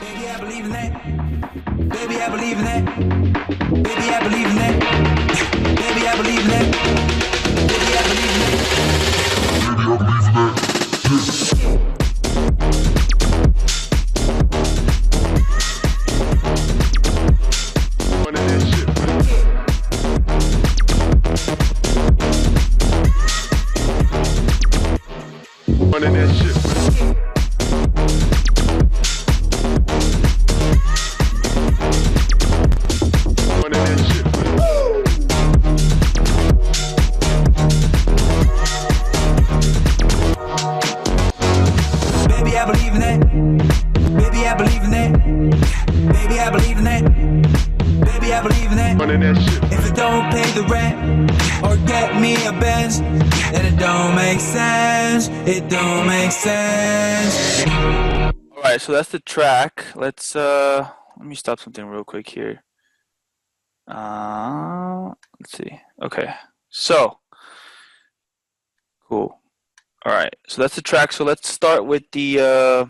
Baby, I believe in that. Baby, I believe in that. Baby, I believe in that. Baby, I believe in that. Baby, I believe in that. Baby, I believe in that. Running that shit, man. Running that shit, man. Baby, I believe in that. Baby, I believe in that. Baby, I believe in that. Baby, I believe in that. If it don't pay the rent or get me a Benz, then it don't make sense. It don't make sense. All right, so that's the track. Let me stop something real quick here. Let's see. Okay, so cool. All right, so that's the track. So let's start with the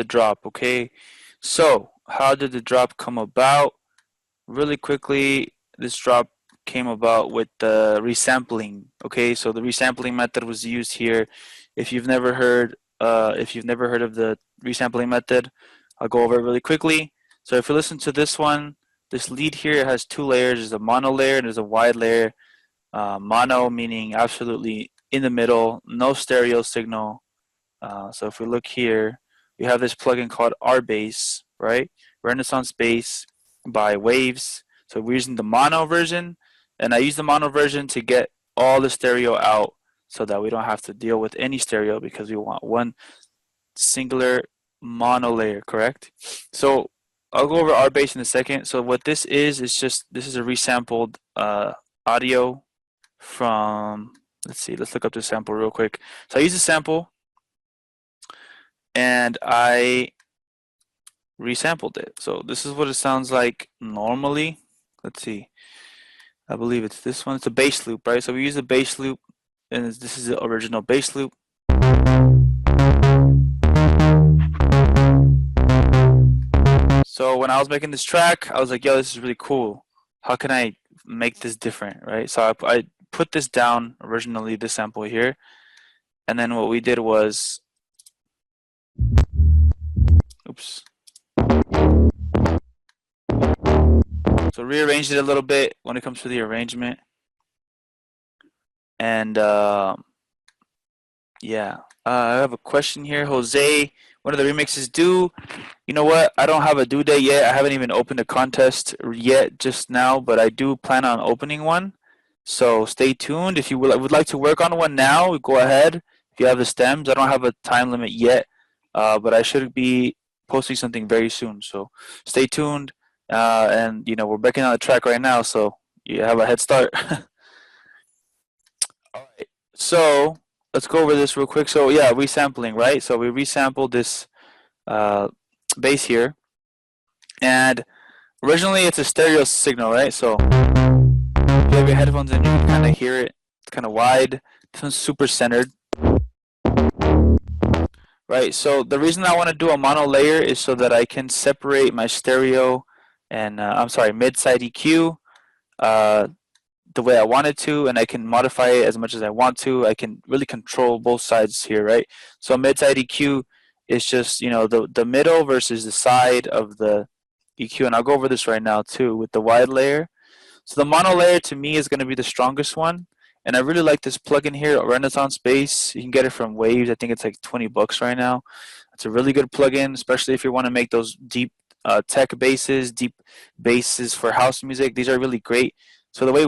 drop. Okay, so how did the drop come about? Really quickly, this drop came about with the resampling. Okay, so the resampling method was used here. If you've never heard of the resampling method, I'll go over it really quickly. So if you listen to this one, this lead here has two layers. There's a mono layer and there's a wide layer. Mono meaning absolutely in the middle, no stereo signal. So if we look here, we have this plugin called R-Bass, right? Renaissance Bass by Waves. So we're using the mono version, and I use the mono version to get all the stereo out so that we don't have to deal with any stereo because we want one singular mono layer, correct? So I'll go over R-Bass in a second. So what this is just, this is a resampled audio from, let's see, let's look up this sample real quick. So I use a sample and I resampled it. So this is what it sounds like normally. Let's see. I believe it's this one. It's a bass loop, right? So we use a bass loop, and this is the original bass loop. So when I was making this track, I was like, yo, this is really cool. How can I make this different, right? So I put this down originally, this sample here, and then what we did was, oops. So rearranged it a little bit when it comes to the arrangement. And yeah, I have a question here. Jose, when are the remixes due? You know what? I don't have a due date yet. I haven't even opened a contest yet just now, but I do plan on opening one. So stay tuned. If you would like to work on one now, go ahead. If you have the stems, I don't have a time limit yet, but I should be posting something very soon. So stay tuned. And you know, we're backing on the track right now, so you have a head start. All right, so let's go over this real quick. So yeah, resampling, right? So we resampled this bass here, and originally it's a stereo signal, right? So if you have your headphones in, you can kind of hear it. It's kind of wide. This one's super centered. Right, so the reason I want to do a mono layer is so that I can separate my stereo and mid-side EQ the way I want it to, and I can modify it as much as I want to. I can really control both sides here, right? So mid-side EQ is just, you know, the middle versus the side of the EQ, and I'll go over this right now too with the wide layer. So the mono layer to me is going to be the strongest one, and I really like this plugin here, Renaissance Bass. You can get it from Waves. I think it's like 20 bucks right now. It's a really good plugin, especially if you want to make those deep tech basses, deep basses for house music. These are really great. So the way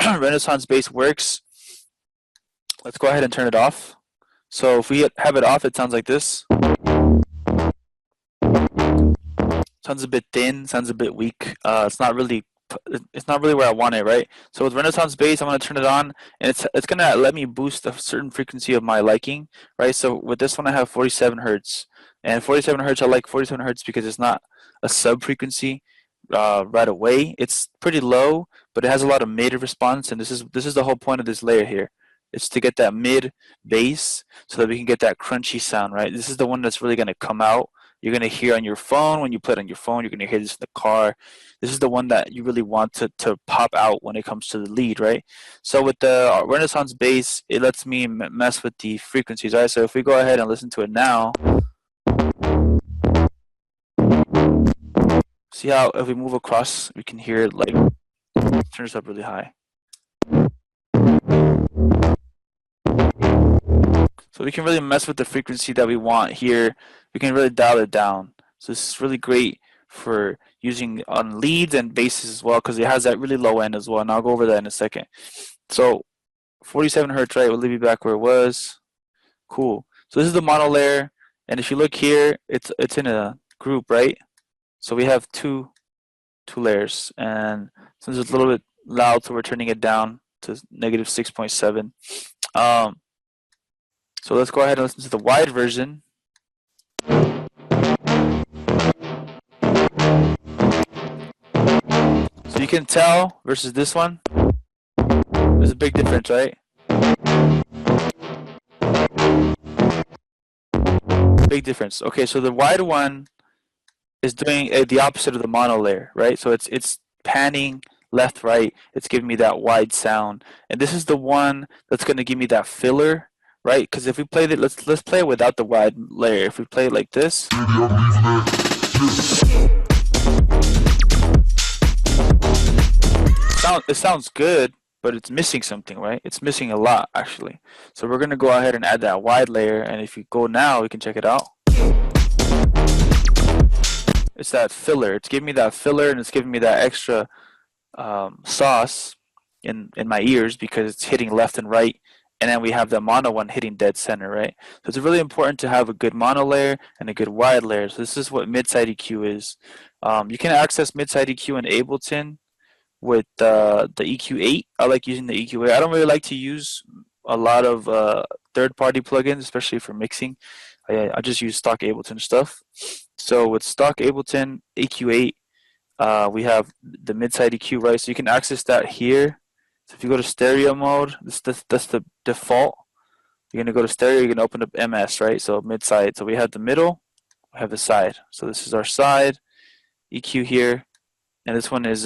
Renaissance Bass works, let's go ahead and turn it off. So if we have it off, it sounds like this. Sounds a bit thin, sounds a bit weak. It's not really where I want it, right? So with Renaissance Bass, I'm going to turn it on, and it's going to let me boost a certain frequency of my liking, right? So with this one, I have 47 hertz. And 47 hertz, I like 47 hertz because it's not a sub frequency right away. It's pretty low, but it has a lot of mid response, and this is the whole point of this layer here. It's to get that mid bass so that we can get that crunchy sound, right? This is the one that's really going to come out you're going to hear on your phone. When you play it on your phone, you're going to hear this in the car. This is the one that you really want to pop out when it comes to the lead, right? So with the Renaissance bass, it lets me mess with the frequencies, right? So if we go ahead and listen to it now, see how if we move across, we can hear it like turns up really high. So we can really mess with the frequency that we want here. We can really dial it down. So this is really great for using on leads and basses as well, because it has that really low end as well. And I'll go over that in a second. So 47 hertz, right? We'll leave you back where it was. Cool. So this is the mono layer, and if you look here, it's in a group, right? So we have two layers, and since it's a little bit loud, so we're turning it down to negative 6.7. So let's go ahead and listen to the wide version. So you can tell versus this one, there's a big difference, right? Big difference. Okay, so the wide one is doing the opposite of the mono layer, right? So it's panning left, right. It's giving me that wide sound, and this is the one that's going to give me that filler, right? Because if we play it, let's play it without the wide layer. If we play it like this, it sounds good, but it's missing something, right? It's missing a lot, actually. So we're going to go ahead and add that wide layer, and if you go now, we can check it out. It's that filler. It's giving me that filler, and it's giving me that extra sauce in my ears because it's hitting left and right, and then we have the mono one hitting dead center, right? So it's really important to have a good mono layer and a good wide layer. So this is what mid-side EQ is. You can access mid-side EQ in Ableton with the EQ8. I like using the EQ8. I don't really like to use a lot of third-party plugins, especially for mixing. I just use stock Ableton stuff. So with stock Ableton EQ8, we have the mid-side EQ, right? So you can access that here. So if you go to stereo mode, that's the default. You're going to go to stereo, you're going to open up MS, right? So mid-side. So we have the middle, we have the side. So this is our side EQ here, and this one is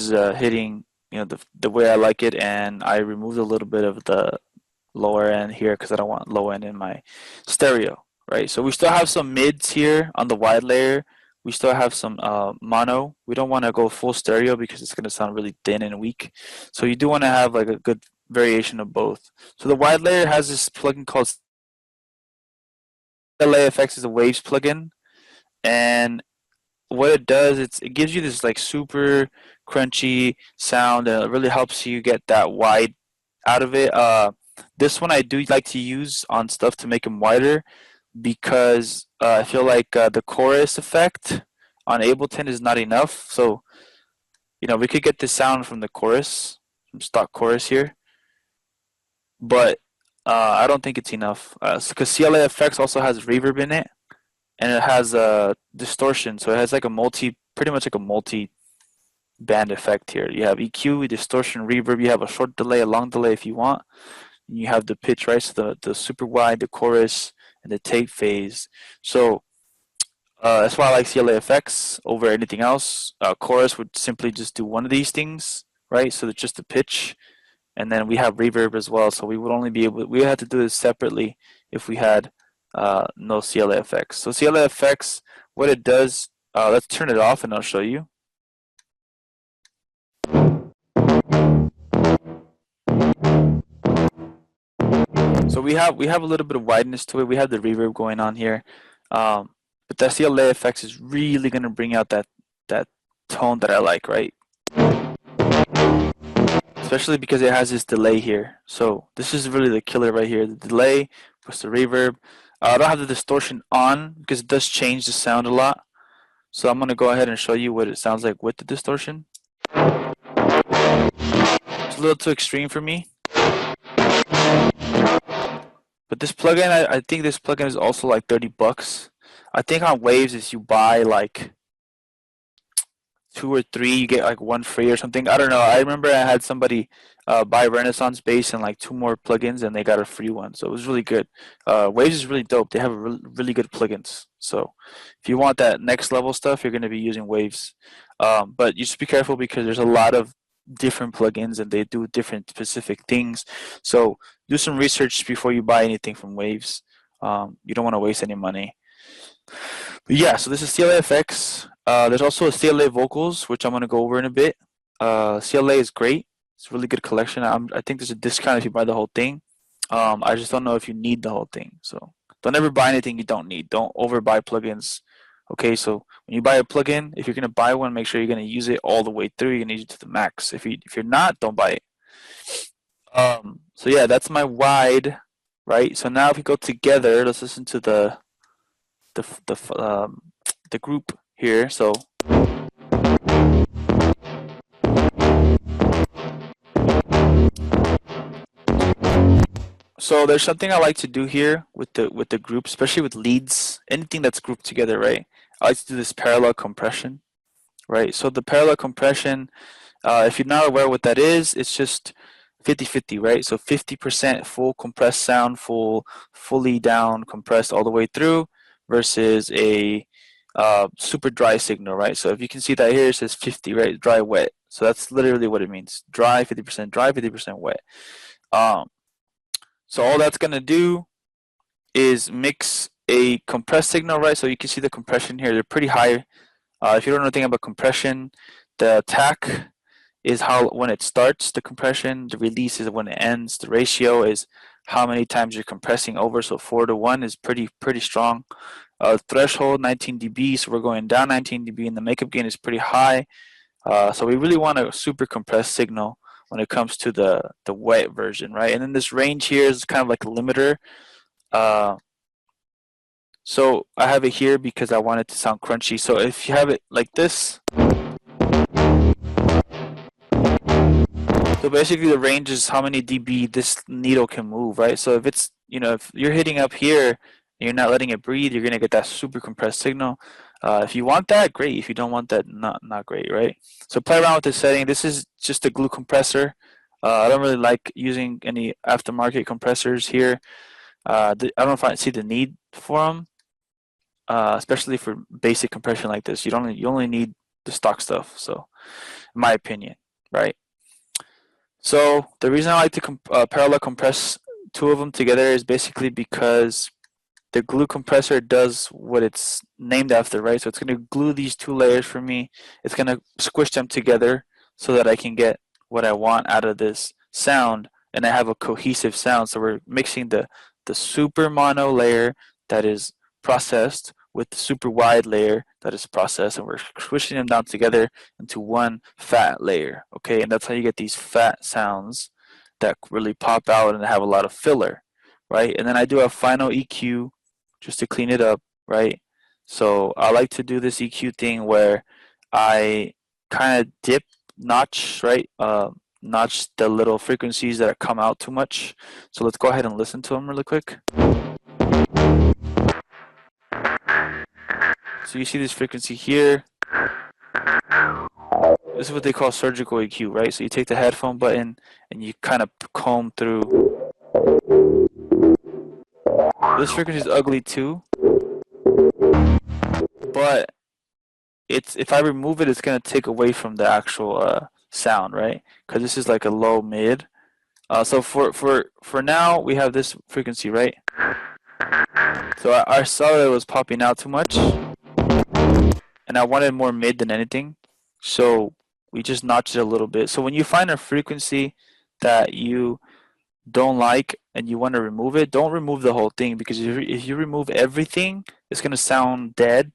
hitting, you know, the way I like it, and I removed a little bit of the lower end here because I don't want low end in my stereo, right? So we still have some mids here on the wide layer. We still have some mono. We don't want to go full stereo because it's going to sound really thin and weak. So you do want to have like a good variation of both. So the wide layer has this plugin called LAFX, is a waves plugin, and what it does, it gives you this like super crunchy sound, and it really helps you get that wide out of it. This one I do like to use on stuff to make them wider because I feel like the chorus effect on Ableton is not enough. So, you know, we could get this sound from the chorus, from stock chorus here, but I don't think it's enough because CLA Effects also has reverb in it, and it has a distortion, so it has like pretty much like a multi-band effect here. You have EQ, distortion, reverb. You have a short delay, a long delay if you want. And you have the pitch, right? So the super wide, the chorus, and the tape phase. So that's why I like CLA Effects over anything else. Chorus would simply just do one of these things, right? So it's just the pitch, and then we have reverb as well. So we would only be able, we had to do this separately if we had no CLA Effects. So CLA Effects, what it does, let's turn it off and I'll show you. So we have a little bit of wideness to it. We have the reverb going on here, but the CLA Effects is really going to bring out that tone that I like, right? Especially because it has this delay here. So this is really the killer right here. The delay plus the reverb. I don't have the distortion on because it does change the sound a lot. So I'm going to go ahead and show you what it sounds like with the distortion. It's a little too extreme for me. But this plugin, I think this plugin is also like $30. I think on Waves, if you buy like 2 or 3, you get like 1 free or something. I don't know. I remember I had somebody buy Renaissance base and like 2 more plugins, and they got a free one. So it was really good. Waves is really dope. They have really good plugins. So if you want that next level stuff, you're going to be using Waves. But you just be careful because there's a lot of different plugins and they do different specific things. So do some research before you buy anything from Waves. You don't want to waste any money. But yeah, so this is CLA FX. There's also a CLA Vocals, which I'm going to go over in a bit. CLA is great. It's a really good collection. I think there's a discount if you buy the whole thing. I just don't know if you need the whole thing. So don't ever buy anything you don't need. Don't overbuy plugins. Okay, so when you buy a plugin, if you're gonna buy one, make sure you're gonna use it all the way through. You're gonna use it to the max. If you're not, don't buy it. So yeah, that's my wide, right? So now if we go together, let's listen to the the group here. So there's something I like to do here with the group, especially with leads, anything that's grouped together, right? I like to do this parallel compression, right? So the parallel compression, if you're not aware what that is, it's just 50-50, right? So 50% full compressed sound, fully down compressed all the way through, versus a super dry signal, right? So if you can see that here, it says 50, right? Dry, wet. So that's literally what it means. Dry, 50% dry, 50% wet. So all that's going to do is mix a compressed signal, right? So you can see the compression here. They're pretty high. If you don't know anything about compression, the attack is how when it starts the compression, the release is when it ends. The ratio is how many times you're compressing over. So 4-to-1 is pretty strong. Threshold 19 dB, so we're going down 19 dB, and the makeup gain is pretty high. So we really want a super compressed signal when it comes to the wet version, right? And then this range here is kind of like a limiter. So I have it here because I want it to sound crunchy. So if you have it like this, so basically the range is how many dB this needle can move, right? So if it's, if you're hitting up here and you're not letting it breathe, you're gonna get that super compressed signal. If you want that, great. If you don't want that, not great, right? So play around with the setting. This is just a glue compressor. I don't really like using any aftermarket compressors here. I don't know if I see the need for them, especially for basic compression like this. You only need the stock stuff. So, in my opinion, right? So the reason I like to parallel compress two of them together is basically because the glue compressor does what it's named after, right? So it's going to glue these two layers for me. It's going to squish them together so that I can get what I want out of this sound, and I have a cohesive sound. So we're mixing the super mono layer that is processed with the super wide layer that is processed, and we're squishing them down together into one fat layer, okay? And that's how you get these fat sounds that really pop out and have a lot of filler, right? And then I do a final EQ just to clean it up, right? So I like to do this EQ thing where I kind of dip, notch, right? Notch the little frequencies that come out too much. So let's go ahead and listen to them really quick. So you see this frequency here. This is what they call surgical EQ, right? So you take the headphone button and you kind of comb through. This frequency is ugly too, but if I remove it, it's gonna take away from the actual sound, right? Because this is like a low mid. So for now, we have this frequency, right? So I saw that it was popping out too much, and I wanted more mid than anything. So we just notched it a little bit. So when you find a frequency that you don't like and you want to remove it, don't remove the whole thing, because if you remove everything, it's going to sound dead,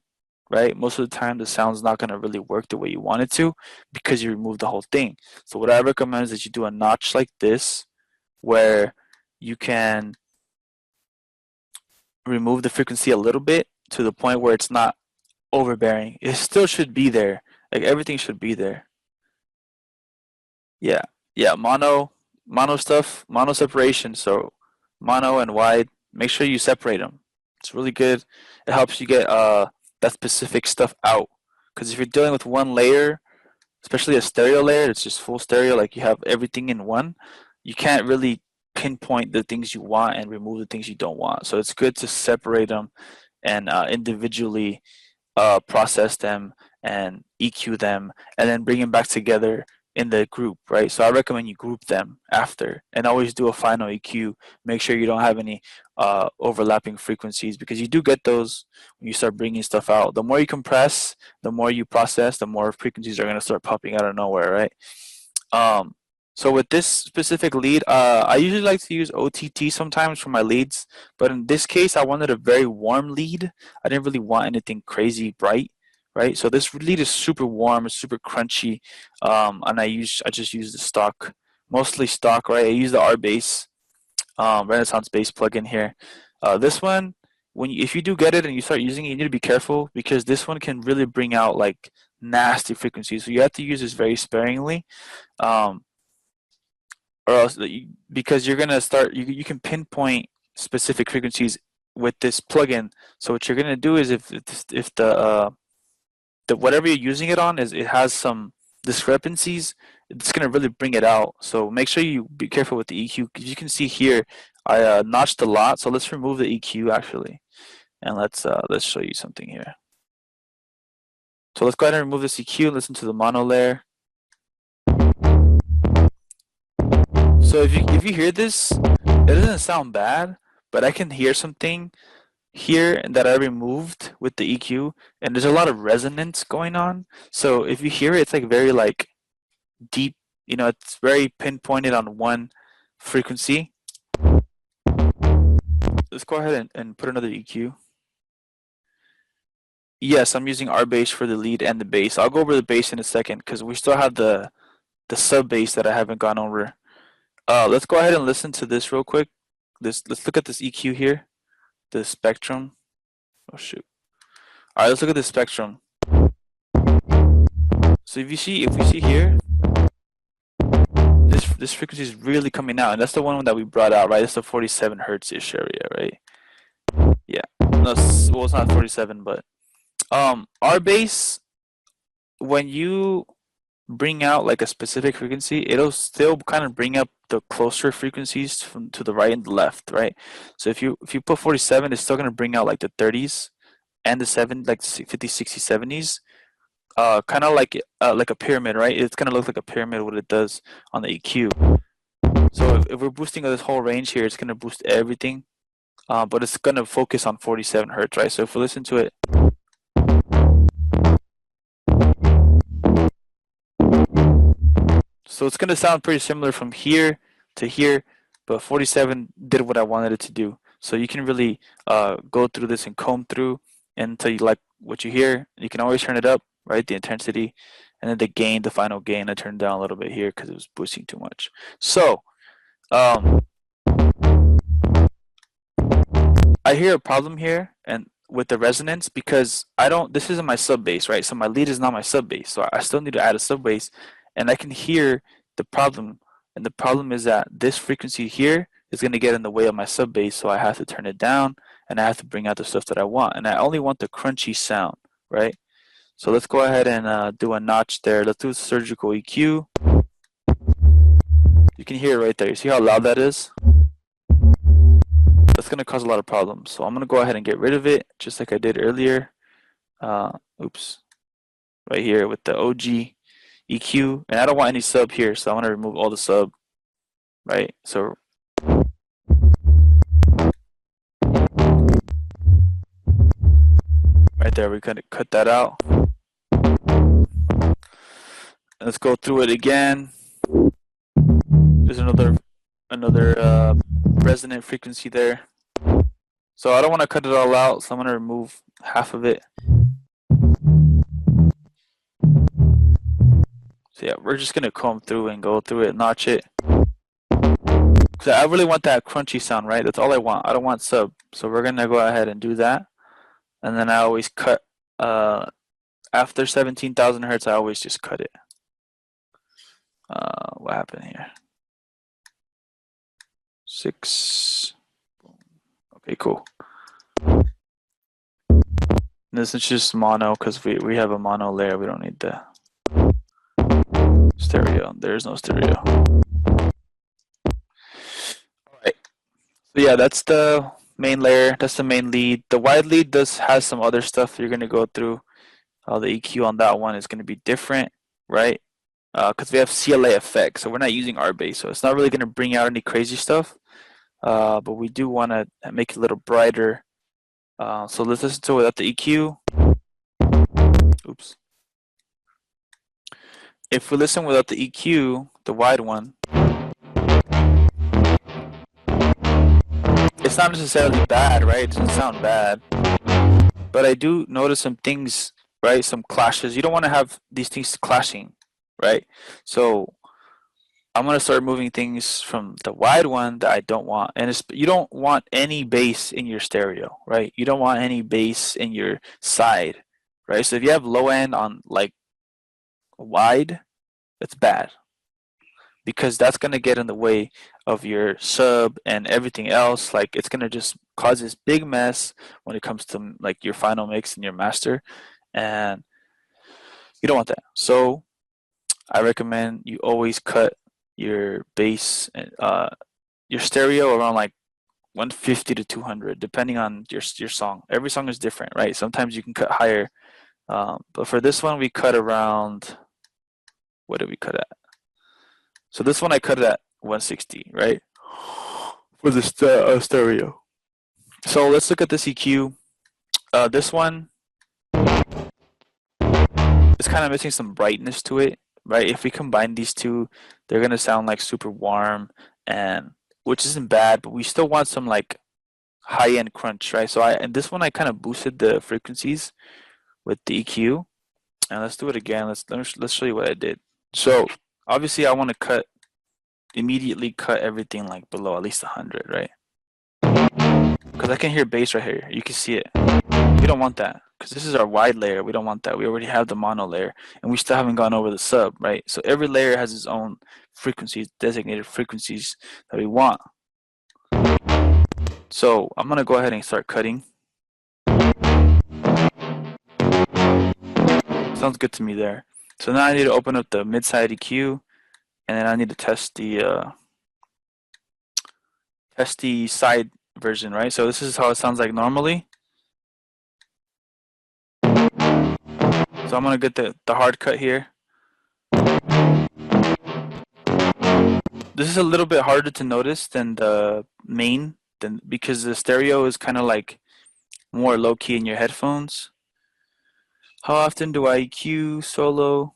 right? Most of the time the sound's not going to really work the way you want it to because you remove the whole thing. So what I recommend is that you do a notch like this where you can remove the frequency a little bit to the point where it's not overbearing. It still should be there. Like everything should be there. Yeah, mono stuff, mono separation. So mono and wide, make sure you separate them. It's really good. It helps you get that specific stuff out. Because if you're dealing with one layer, especially a stereo layer, it's just full stereo, like you have everything in one, you can't really pinpoint the things you want and remove the things you don't want. So it's good to separate them and individually process them and EQ them, and then bring them back together in the group, right? So I recommend you group them after, and always do a final EQ. Make sure you don't have any overlapping frequencies, because you do get those when you start bringing stuff out. The more you compress, the more you process, the more frequencies are going to start popping out of nowhere, right? Um, so with this specific lead, I usually like to use OTT sometimes for my leads, but in this case, I wanted a very warm lead. I didn't really want anything crazy bright, right? So this lead is super warm, it's super crunchy, and I just use the stock, mostly stock, right? I use the R-Bass, Renaissance bass plugin here. This one, if you do get it and you start using it, you need to be careful, because this one can really bring out like nasty frequencies. So you have to use this very sparingly. Um, or else because you're gonna start, you can pinpoint specific frequencies with this plugin. So what you're gonna do is, if the whatever you're using it on is, it has some discrepancies, it's gonna really bring it out. So make sure you be careful with the EQ. Because you can see here, I notched a lot. So let's remove the EQ actually, and let's show you something here. So let's go ahead and remove this EQ and listen to the mono layer. So if you hear this, it doesn't sound bad, but I can hear something here that I removed with the EQ, and there's a lot of resonance going on. So if you hear it, it's like very like deep, it's very pinpointed on one frequency. Let's go ahead and put another EQ. Yes, I'm using R-Bass for the lead and the bass. I'll go over the bass in a second, because we still have the sub bass that I haven't gone over. Let's go ahead and listen to this real quick. Let's look at this EQ here, the spectrum. Oh shoot! All right, let's look at the spectrum. So if we see here, this frequency is really coming out, and that's the one that we brought out, right? It's the 47 hertz-ish area, right? Yeah. No, well, it's not 47, but R-Bass, when you bring out like a specific frequency, it'll still kind of bring up the closer frequencies to the right and the left, right? So if you put 47, it's still going to bring out like the 30s and the like 50s, 60s, 70s, kind of like a pyramid, right? It's going to look like a pyramid, what it does on the EQ. So if we're boosting this whole range here, it's going to boost everything, but it's going to focus on 47 hertz, right? So if we listen to it, so it's going to sound pretty similar from here to here, but 47 did what I wanted it to do. So you can really go through this and comb through until you like what you hear. You can always turn it up, right? The intensity, and then the gain, the final gain, I turned down a little bit here because it was boosting too much. So I hear a problem here and with the resonance, because this isn't my sub bass, right? So my lead is not my sub bass, so I still need to add a sub bass, and I can hear the problem. And the problem is that this frequency here is going to get in the way of my sub bass, so I have to turn it down, and I have to bring out the stuff that I want. And I only want the crunchy sound, right? So let's go ahead and do a notch there. Let's do a surgical EQ. You can hear it right there. You see how loud that is? That's going to cause a lot of problems. So I'm going to go ahead and get rid of it, just like I did earlier. Oops. Right here with the OG EQ. And I don't want any sub here, so I want to remove all the sub. Right? So right there, we kind of cut that out. Let's go through it again. There's another resonant frequency there. So I don't want to cut it all out, so I'm going to remove half of it. So yeah, we're just going to comb through and go through it, notch it. Because I really want that crunchy sound, right? That's all I want. I don't want sub. So we're going to go ahead and do that. And then I always cut, after 17,000 hertz, I always just cut it. What happened here? 6. Okay, cool. This is just mono because we have a mono layer. We don't need the. Stereo. There's no stereo. Alright. So yeah, that's the main layer. That's the main lead. The wide lead has some other stuff you're gonna go through. The EQ on that one is gonna be different, right? Because we have CLA effect, so we're not using R bass, so it's not really gonna bring out any crazy stuff. But we do want to make it a little brighter. So let's listen to it without the EQ. Oops. If we listen without the EQ, the wide one, it's not necessarily bad, right? It doesn't sound bad. But I do notice some things, right? Some clashes. You don't want to have these things clashing, right? So I'm going to start moving things from the wide one that I don't want. And you don't want any bass in your stereo, right? You don't want any bass in your side, right? So if you have low end on like wide, it's bad because that's going to get in the way of your sub and everything else. Like it's going to just cause this big mess when it comes to like your final mix and your master, and you don't want that. So I recommend you always cut your bass, your stereo around like 150 to 200, depending on your song. Every song is different, right? Sometimes you can cut higher, but for this one we cut around. What did we cut at? So this one I cut it at 160, right? For the stereo. So let's look at this EQ. This one is kind of missing some brightness to it, right? If we combine these two, they're gonna sound like super warm, and which isn't bad, but we still want some like high-end crunch, right? So and this one I kind of boosted the frequencies with the EQ, and let's do it again. Let's show you what I did. So obviously I want to immediately cut everything like below at least 100, right? Because I can hear bass right here. You can see it. We don't want that because this is our wide layer. We don't want that. We already have the mono layer, and we still haven't gone over the sub, right? So every layer has its own frequencies, designated frequencies that we want. So I'm gonna go ahead and start cutting. Sounds good to me there. So now I need to open up the mid-side EQ, and then I need to test the side version, right? So this is how it sounds like normally. So I'm gonna get the hard cut here. This is a little bit harder to notice than the main, because the stereo is kind of like more low key in your headphones. How often do I EQ solo?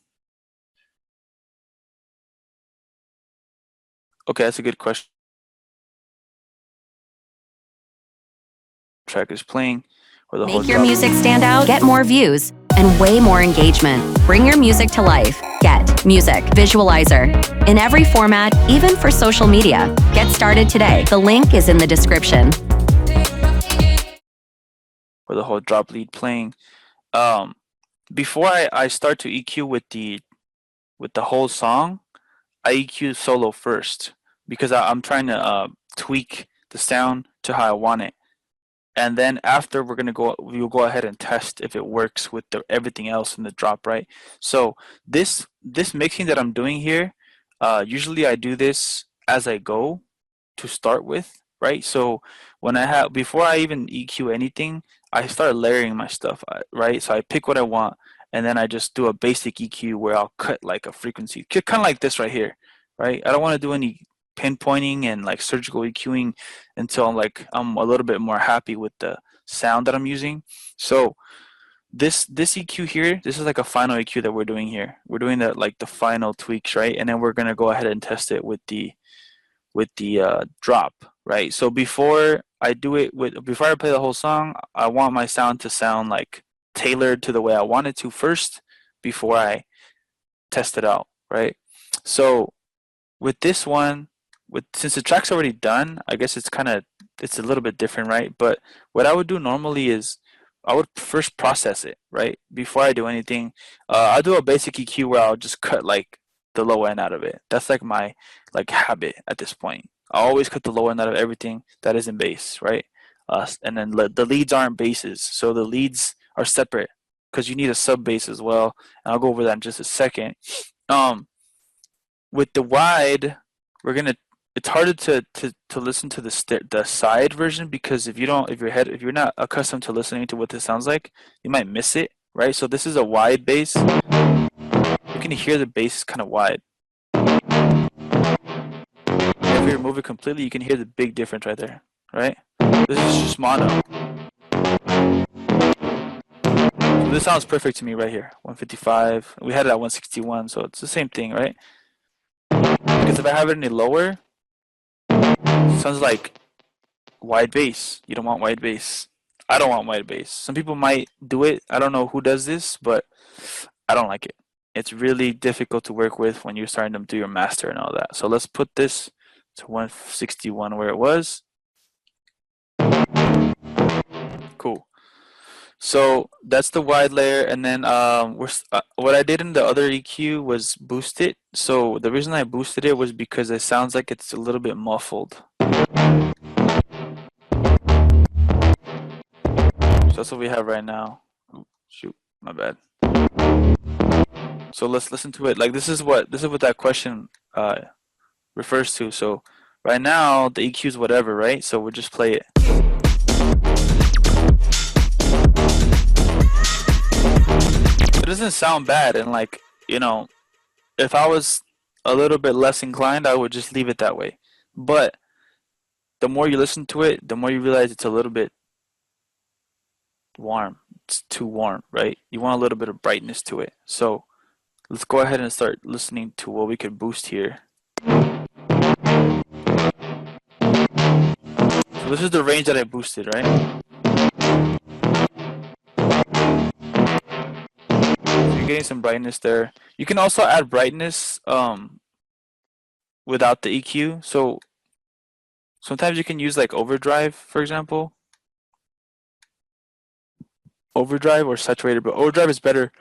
Okay, that's a good question. Track is playing, or the Make your music stand out, get more views, and way more engagement. Bring your music to life. Get Music Visualizer in every format, even for social media. Get started today. The link is in the description. Or the whole drop lead playing. Before I start to EQ with the whole song, I EQ solo first because I'm trying to tweak the sound to how I want it. And then after we'll go ahead and test if it works with everything else in the drop, right? So this mixing that I'm doing here, usually I do this as I go to start with, right? So before I even EQ anything, I start layering my stuff, right? So I pick what I want, and then I just do a basic EQ where I'll cut like a frequency, kind of like this right here, right? I don't want to do any pinpointing and like surgical EQing until I'm a little bit more happy with the sound that I'm using. So this EQ here, this is like a final EQ that we're doing here. We're doing the final tweaks, right? And then we're gonna go ahead and test it with the drop, right? So before I play the whole song, I want my sound to sound like tailored to the way I want it to first before I test it out, right? So with this one, since the track's already done, I guess it's a little bit different, right? But what I would do normally is I would first process it, right? Before I do anything, I'll do a basic EQ where I'll just cut like the low end out of it. That's like my habit at this point. I always cut the low end out of everything that isn't bass, right? And then the leads aren't basses, so the leads are separate because you need a sub bass as well. And I'll go over that in just a second. with the wide, we're gonna. It's harder to listen to the side version because if you're not accustomed to listening to what this sounds like, you might miss it, right? So this is a wide bass. You can hear the bass is kind of wide. If we remove it completely, you can hear the big difference right there, right? This is just mono. So this sounds perfect to me right here. 155. We had it at 161, so it's the same thing, right? Because if I have it any lower, it sounds like wide bass. You don't want wide bass. I don't want wide bass. Some people might do it. I don't know who does this, but I don't like it. It's really difficult to work with when you're starting to do your master and all that. So let's put this to 161 where it was. Cool. So that's the wide layer, and then what I did in the other EQ was boost it. So the reason I boosted it was because it sounds like it's a little bit muffled. So that's what we have right now. Oh, shoot, my bad. So let's listen to it. Like this is what that question refers to. So right now the EQ is whatever, right? So we'll just play it. It doesn't sound bad, and like, you know, if I was a little bit less inclined, I would just leave it that way. But the more you listen to it, the more you realize it's a little bit warm. It's too warm, right? You want a little bit of brightness to it. So let's go ahead and start listening to what we could boost here. So this is the range that I boosted, right? You're getting some brightness there. You can also add brightness without the EQ. So sometimes you can use like overdrive, for example. Overdrive or saturated, but overdrive is better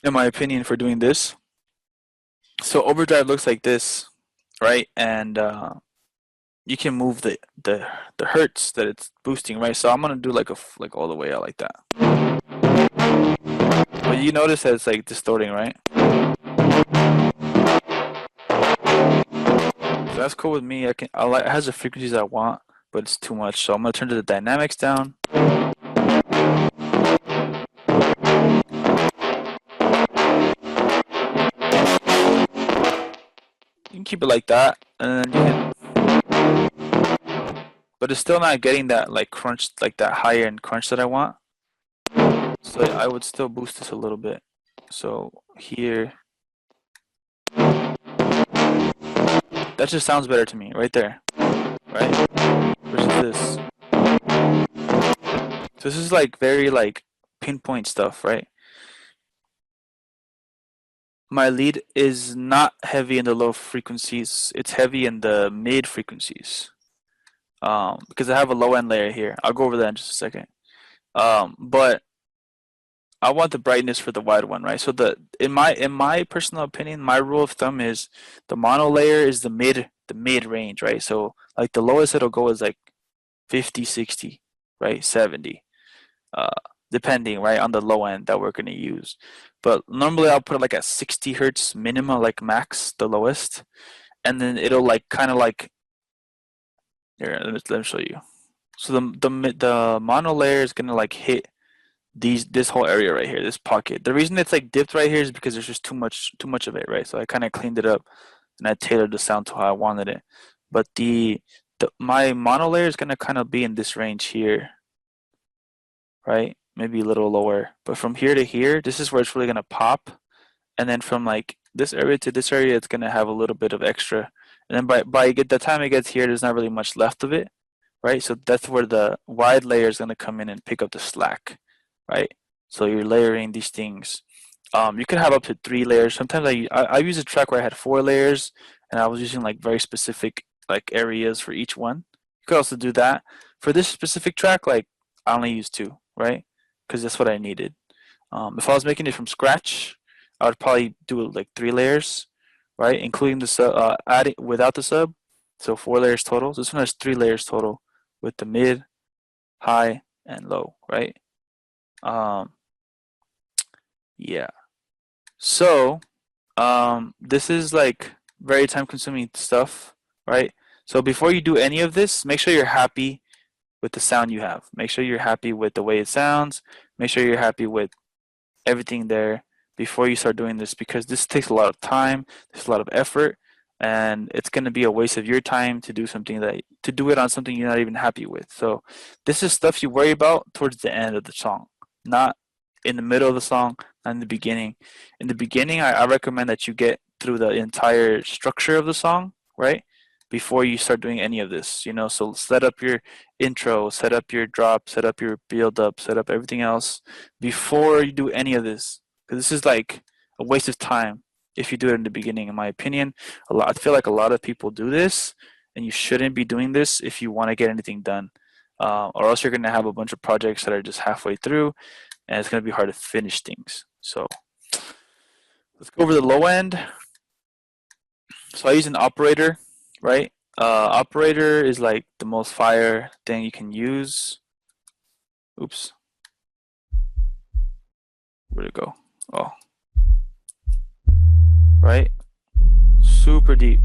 in my opinion for doing this. So overdrive looks like this, right? And you can move the hertz that it's boosting, right? So I'm gonna do like all the way out like that. But you notice that it's like distorting, right? So that's cool with me. It has the frequencies I want, but it's too much. So I'm gonna turn the dynamics down. You can keep it like that, and then but it's still not getting that like crunch, like that higher end crunch that I want. So I would still boost this a little bit. So here, that just sounds better to me, right there, right? Versus this. So this is like very like pinpoint stuff, right? My lead is not heavy in the low frequencies. It's heavy in the mid frequencies. Because I have a low end layer here. I'll go over that in just a second. But I want the brightness for the wide one, right? So in my personal opinion, my rule of thumb is the mono layer is the mid range, right? So like the lowest it'll go is like 50, 60, right? 70. Depending, right, on the low end that we're gonna use. But normally I'll put it like at 60 hertz minimum, like max, the lowest, and then it'll like kind of like here. Let me show you. So the mono layer is gonna like hit this whole area right here, this pocket. The reason it's like dipped right here is because there's just too much of it, right? So I kind of cleaned it up and I tailored the sound to how I wanted it. But my mono layer is gonna kind of be in this range here, right? Maybe a little lower. But from here to here, this is where it's really gonna pop. And then from like this area to this area, it's gonna have a little bit of extra. And then by the time it gets here, there's not really much left of it, right? So that's where the wide layer is gonna come in and pick up the slack, right? So you're layering these things. You can have up to 3 layers. Sometimes I use a track where I had 4 layers, and I was using like very specific like areas for each one. You could also do that. For this specific track, like I only use 2, right? Because that's what I needed. If I was making it from scratch, I would probably do like 3 layers, right? Including the sub, adding without the sub, so 4 layers total. So this one has 3 layers total with the mid, high, and low, right? Yeah. So This is like very time consuming stuff, right? So before you do any of this, make sure you're happy with the sound you have. Make sure you're happy with the way it sounds. Make sure you're happy with everything there before you start doing this, because this takes a lot of time, there's a lot of effort, and it's going to be a waste of your time to do something to do it on something you're not even happy with. So this is stuff you worry about towards the end of the song, not in the middle of the song, not in the beginning. In the beginning, I recommend that you get through the entire structure of the song, right? Before you start doing any of this, so set up your intro, set up your drop, set up your build up, set up everything else before you do any of this, because this is like a waste of time if you do it in the beginning, in my opinion. I feel like a lot of people do this, and you shouldn't be doing this if you want to get anything done, or else you're going to have a bunch of projects that are just halfway through, and it's going to be hard to finish things. So let's go over the low end. So I use an operator, right? Operator is like the most fire thing you can use. Oops. Where'd it go? Oh. Right? Super deep.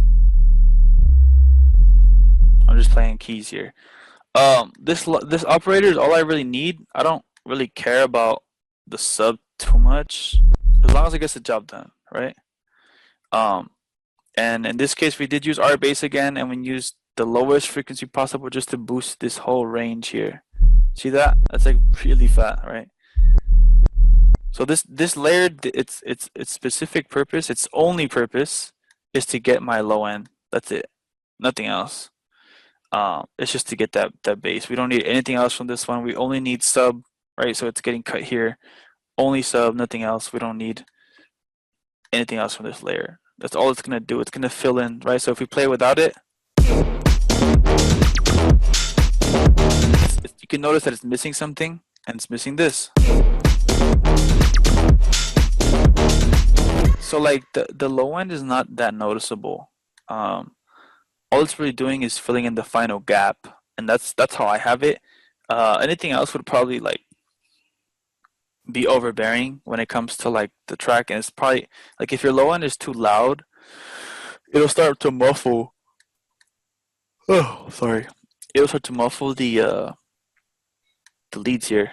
I'm just playing keys here. This operator is all I really need. I don't really care about the sub too much, as long as it gets the job done, right? And in this case, we did use our bass again, and we used the lowest frequency possible just to boost this whole range here. See that? That's like really fat, right? So this layer, its specific purpose, its only purpose, is to get my low end. That's it. Nothing else. It's just to get that bass. We don't need anything else from this one. We only need sub, right? So it's getting cut here. Only sub, nothing else. We don't need anything else from this layer. That's all it's gonna do. It's gonna fill in, right? So if we play without it, you can notice that it's missing something, and it's missing this. So like the low end is not that noticeable. All it's really doing is filling in the final gap, and that's how I have it. Anything else would probably like be overbearing when it comes to like the track, and it's probably like if your low end is too loud, it'll start to muffle. Oh, sorry. It'll start to muffle the leads here.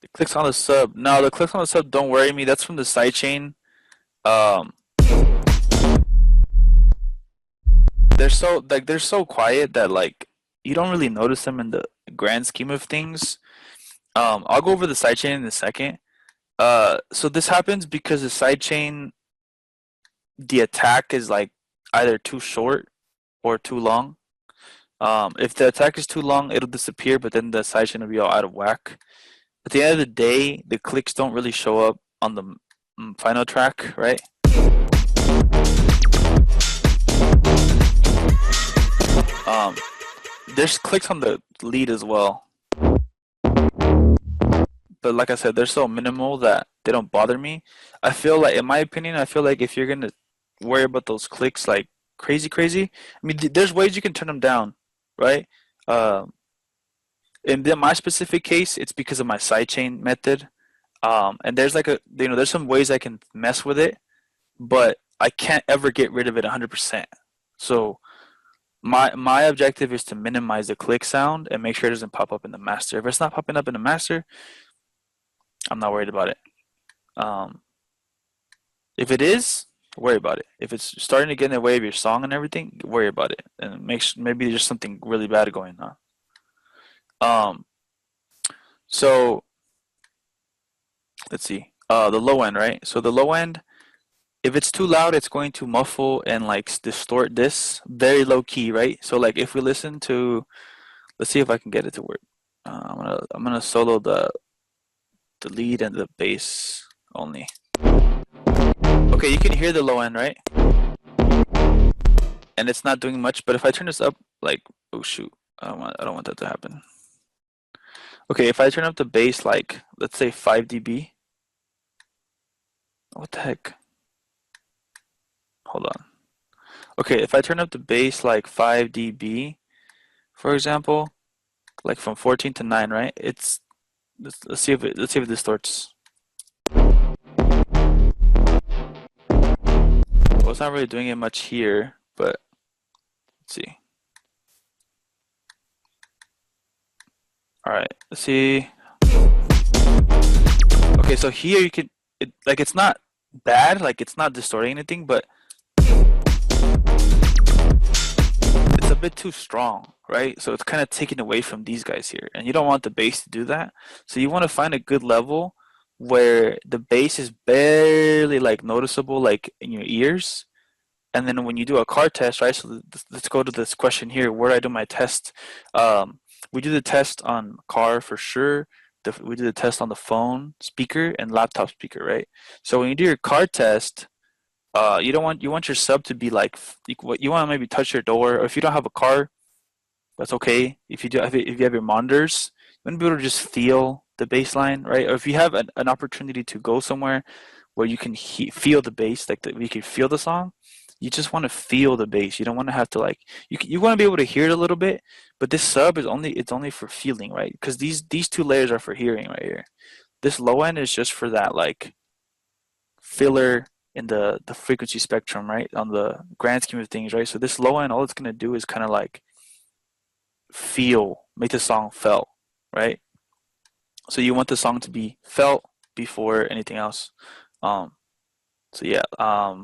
The clicks on the sub. No, the clicks on the sub don't worry me. That's from the sidechain. They're so quiet that like you don't really notice them in the grand scheme of things. I'll go over the sidechain in a second. So this happens because the sidechain, the attack is like either too short or too long. If the attack is too long, it'll disappear, but then the sidechain will be all out of whack. At the end of the day, the clicks don't really show up on the final track, right? There's clicks on the lead as well, but like I said, they're so minimal that they don't bother me. I feel like, in my opinion, if you're gonna worry about those clicks like crazy, I mean, there's ways you can turn them down, right? In my specific case, it's because of my sidechain method, and there's like there's some ways I can mess with it, but I can't ever get rid of it 100%. So my objective is to minimize the click sound and make sure it doesn't pop up in the master. If it's not popping up in the master, I'm not worried about it. If it is, worry about it. If it's starting to get in the way of your song and everything, worry about it, and maybe there's something really bad going on. So let's see. The low end, right? So the low end, if it's too loud, it's going to muffle and like distort this very low key, right? So like if we listen to, let's see if I can get it to work. I'm gonna solo the lead and the bass only. Okay, you can hear the low end, right? And it's not doing much, but if I turn this up, like, oh shoot, I don't want that to happen. Okay, if I turn up the bass like, let's say 5 dB. What the heck? Hold on. Okay, if I turn up the bass like 5 dB, for example, like from 14 to 9, right? Let's see if it distorts. Well, it's not really doing it much here, but let's see. All right, let's see. Okay, so here you can, like it's not bad, like it's not distorting anything, but it's a bit too strong, right? So it's kind of taken away from these guys here, and you don't want the bass to do that. So you want to find a good level where the bass is barely like noticeable, like in your ears. And then when you do a car test, right? So let's go to this question here. Where do I do my test? We do the test on car for sure. We do the test on the phone speaker and laptop speaker, right? So when you do your car test, you want your sub to be like you want to maybe touch your door, or if you don't have a car, that's okay. If you have your monitors, you want to be able to just feel the bass line, right? Or if you have an opportunity to go somewhere where you can feel the bass, like you can feel the song, you just want to feel the bass. You don't want to have to like you want to be able to hear it a little bit, but this sub is only for feeling, right? Because these two layers are for hearing right here. This low end is just for that like filler in the frequency spectrum, right? On the grand scheme of things, right? So this low end, all it's gonna do is kind of like make the song felt, right? So you want the song to be felt before anything else. So yeah, I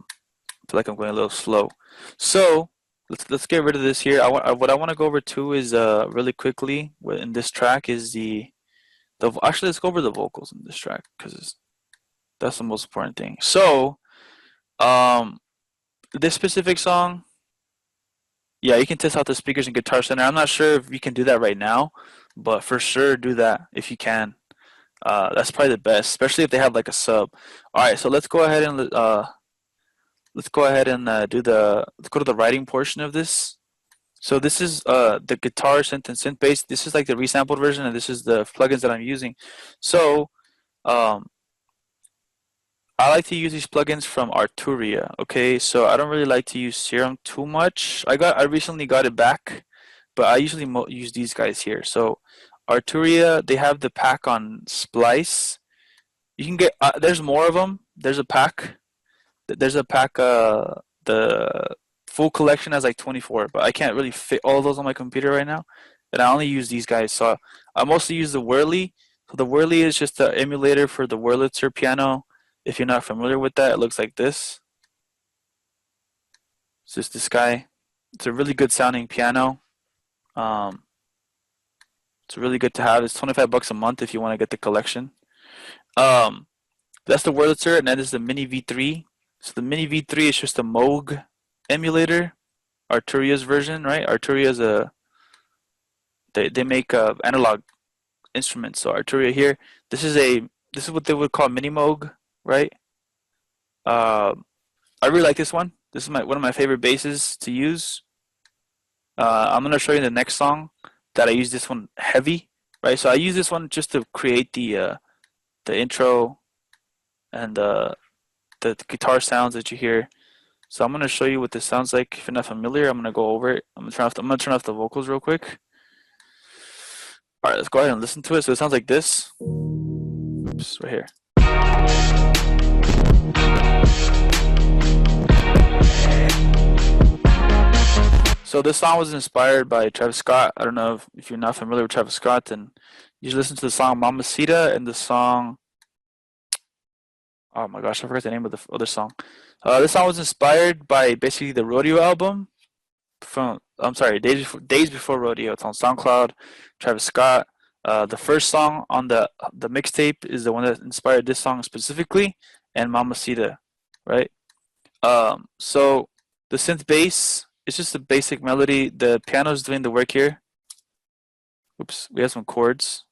feel like I'm going a little slow. So let's get rid of this here. What I want to go over too is really quickly in this track is actually let's go over the vocals in this track because that's the most important thing. So this specific song, yeah, you can test out the speakers and Guitar Center. I'm not sure if you can do that right now, but for sure do that if you can. That's probably the best, especially if they have like a sub. All right, so let's go ahead and let's go to the writing portion of this. So this is the guitar synth and synth bass. This is like the resampled version, and this is the plugins that I'm using. So I like to use these plugins from Arturia. Okay, so I don't really like to use Serum too much. I recently got it back, but I usually use these guys here. So Arturia, they have the pack on Splice. You can get there's more of them. There's a pack. The full collection has like 24, but I can't really fit all of those on my computer right now, and I only use these guys. So I mostly use the Whirly. So the Whirly is just the emulator for the Wurlitzer piano. If you're not familiar with that, it looks like this. It's just this guy. It's a really good sounding piano. It's really good to have. It's 25 bucks a month if you want to get the collection. That's the Wurlitzer, and that is the Mini V3. So the Mini V3 is just a Moog emulator, Arturia's version, right? Arturia's they make analog instruments. So Arturia here, this is what they would call Mini Moog, right? I really like this one. This is one of my favorite basses to use. I'm gonna show you the next song that I use this one heavy, right? So I use this one just to create the intro and the guitar sounds that you hear. So I'm gonna show you what this sounds like. If you're not familiar, I'm gonna go over it. I'm gonna turn off the vocals real quick. All right, let's go ahead and listen to it. So it sounds like this. Oops, right here. So this song was inspired by Travis Scott. I don't know if you're not familiar with Travis Scott, then you should listen to the song Mamacita and the song, oh my gosh, I forgot the name of the other song. This song was inspired by basically the Rodeo album Days Before Rodeo. It's on SoundCloud, Travis Scott. The first song on the mixtape is the one that inspired this song specifically, and Mamacita, right? So the synth bass, it's just a basic melody. The piano's doing the work here. Oops, we have some chords,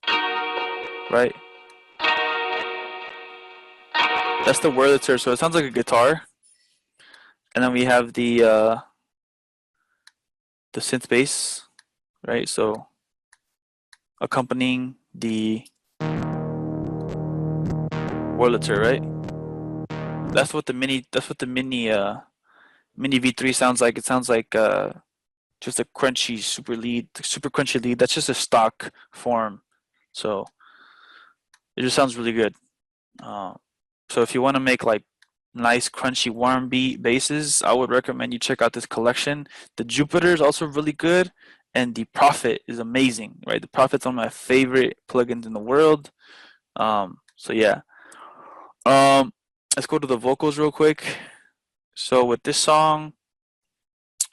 right? That's the Wurlitzer, so it sounds like a guitar. And then we have the synth bass, right? So accompanying the Wurlitzer, right? That's what the mini V3 sounds like. It sounds like just a super crunchy lead. That's just a stock form, so it just sounds really good. So if you want to make like nice crunchy warm beat basses, I would recommend you check out this collection. The Jupiter is also really good, and the Prophet is amazing, right? The Prophet's one of my favorite plugins in the world. So yeah. Um, let's go to the vocals real quick. So with this song,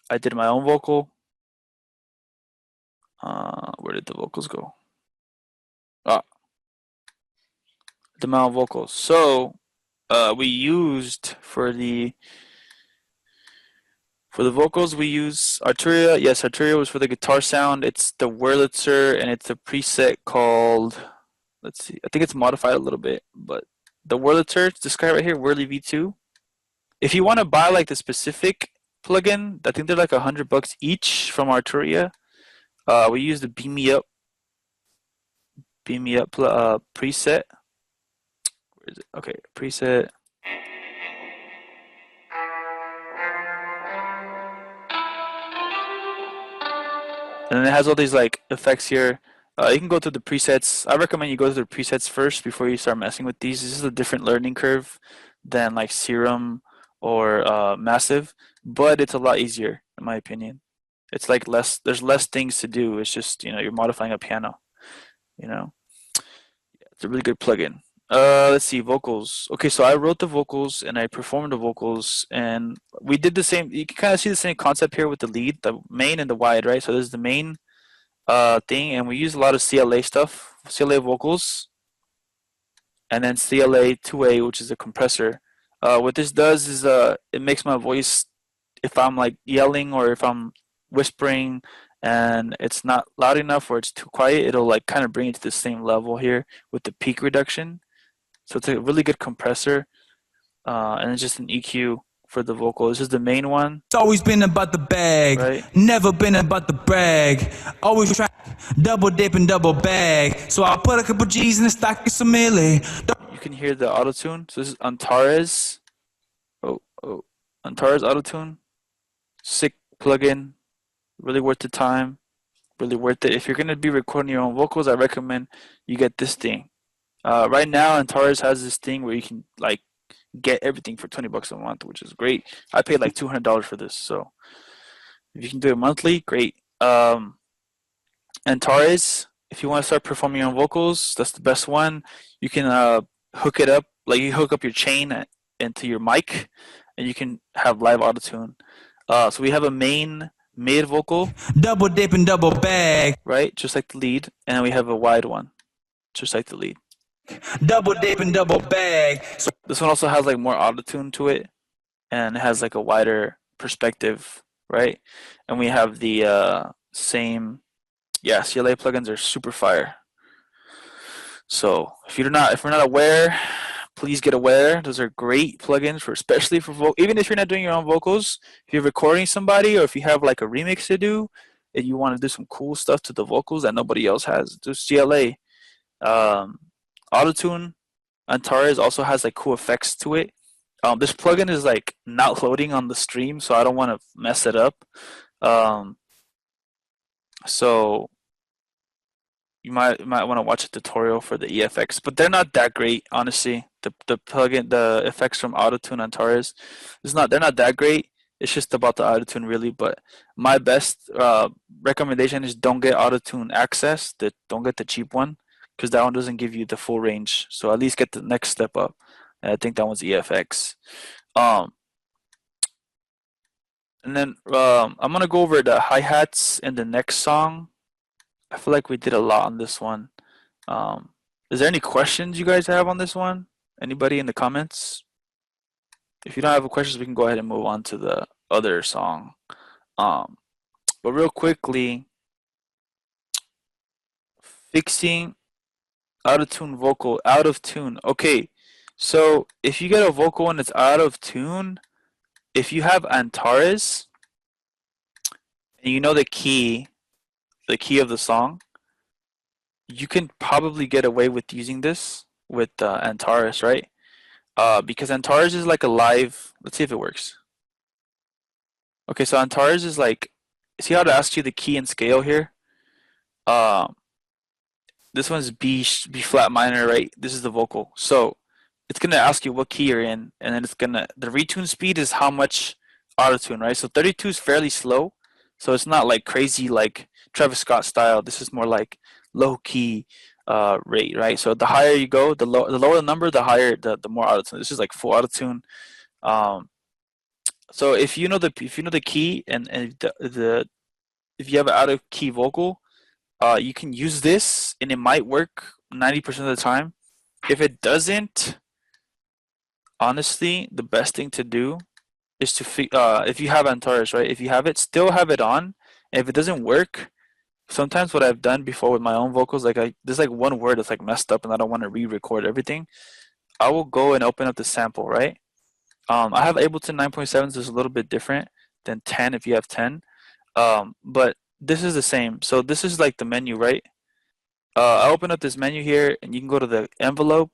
I did my own vocal. Where did the vocals go? Ah, the my own vocals. So we used for the vocals, we use Arturia. Yes, Arturia was for the guitar sound. It's the Wurlitzer, and it's a preset called, let's see, I think it's modified a little bit, but the Wurlitzer, it's this guy right here, Whirly V2. If you want to buy like the specific plugin, I think they're like $100 each from Arturia. We use the Beam Me Up preset. Where is it? Okay, preset. And then it has all these like effects here. You can go through the presets. I recommend you go through the presets first before you start messing with these. This is a different learning curve than like Serum or Massive, but it's a lot easier in my opinion. It's like there's less things to do. It's just, you're modifying a piano, you know. It's a really good plugin. Let's see, vocals. Okay, so I wrote the vocals and I performed the vocals, and we did the same. You can kind of see the same concept here with the lead, the main and the wide, right? So this is the main thing, and we use a lot of CLA stuff, CLA vocals, and then CLA 2A, which is a compressor. What this does is it makes my voice, if I'm like yelling or if I'm whispering and it's not loud enough or it's too quiet, it'll like kind of bring it to the same level here with the peak reduction. So it's a really good compressor, and it's just an EQ for the vocal. This is the main one. It's always been about the bag, right? Never been about the brag. Always try double dip and double bag. So I'll put a couple G's in the stock, it's a milli. You can hear the auto-tune. So this is Antares. Antares auto-tune. Sick plugin. Really worth the time. Really worth it. If you're gonna be recording your own vocals, I recommend you get this thing. Right now, Antares has this thing where you can like get everything for $20 a month, which is great. I paid like $200 for this, so if you can do it monthly, great. Antares, if you want to start performing your own vocals, that's the best one. You can hook it up, like you hook up your chain into your mic, and you can have live auto-tune. So we have a main mid vocal, double dip and double bag, right, just like the lead, and we have a wide one, just like the lead. Double dip and double bag. So this one also has like more auto-tune to it, and it has like a wider perspective, right? And we have the same, yeah, CLA plugins are super fire. So if we're not aware, please get aware. Those are great plugins for, especially for even if you're not doing your own vocals. If you're recording somebody, or if you have like a remix to do, and you want to do some cool stuff to the vocals that nobody else has, do CLA. Auto-tune, Antares also has like cool effects to it. This plugin is like not loading on the stream, so I don't want to mess it up. So you might want to watch a tutorial for the EFX, but they're not that great, honestly. The plugin, the effects from Auto-tune Antares, they're not that great. It's just about the Auto-tune really. But my best recommendation is don't get Auto-tune Access. Don't get the cheap one, because that one doesn't give you the full range. So at least get the next step up. And I think that one's EFX. And then I'm gonna go over the hi-hats in the next song. I feel like we did a lot on this one. Is there any questions you guys have on this one? Anybody in the comments? If you don't have questions, we can go ahead and move on to the other song. But real quickly, fixing out-of-tune vocal, out of tune. Okay, so if you get a vocal and it's out of tune, if you have Antares and you know the key of the song, you can probably get away with using this with Antares, right? Because Antares is like a live. Let's see if it works. Okay, so Antares is like, see how it asks you the key and scale here? This one's B flat minor, right? This is the vocal. So it's gonna ask you what key you're in, and then the retune speed is how much auto-tune, right? So 32 is fairly slow, so it's not like crazy like Travis Scott style. This is more like low key rate, right? So the higher you go, the lower the number, the higher the more auto-tune. This is like full auto-tune. Um, so if you know the key and the if you have an out of key vocal, you can use this and it might work 90% of the time. If it doesn't, honestly, the best thing to do is if you have Antares, right? If you have it, still have it on. And if it doesn't work, sometimes what I've done before with my own vocals, like there's like one word that's like messed up and I don't want to re-record everything. I will go and open up the sample, right? I have Ableton 9.7, so it's a little bit different than 10 if you have 10. But this is the same. So this is like the menu, right? I open up this menu here and you can go to the envelope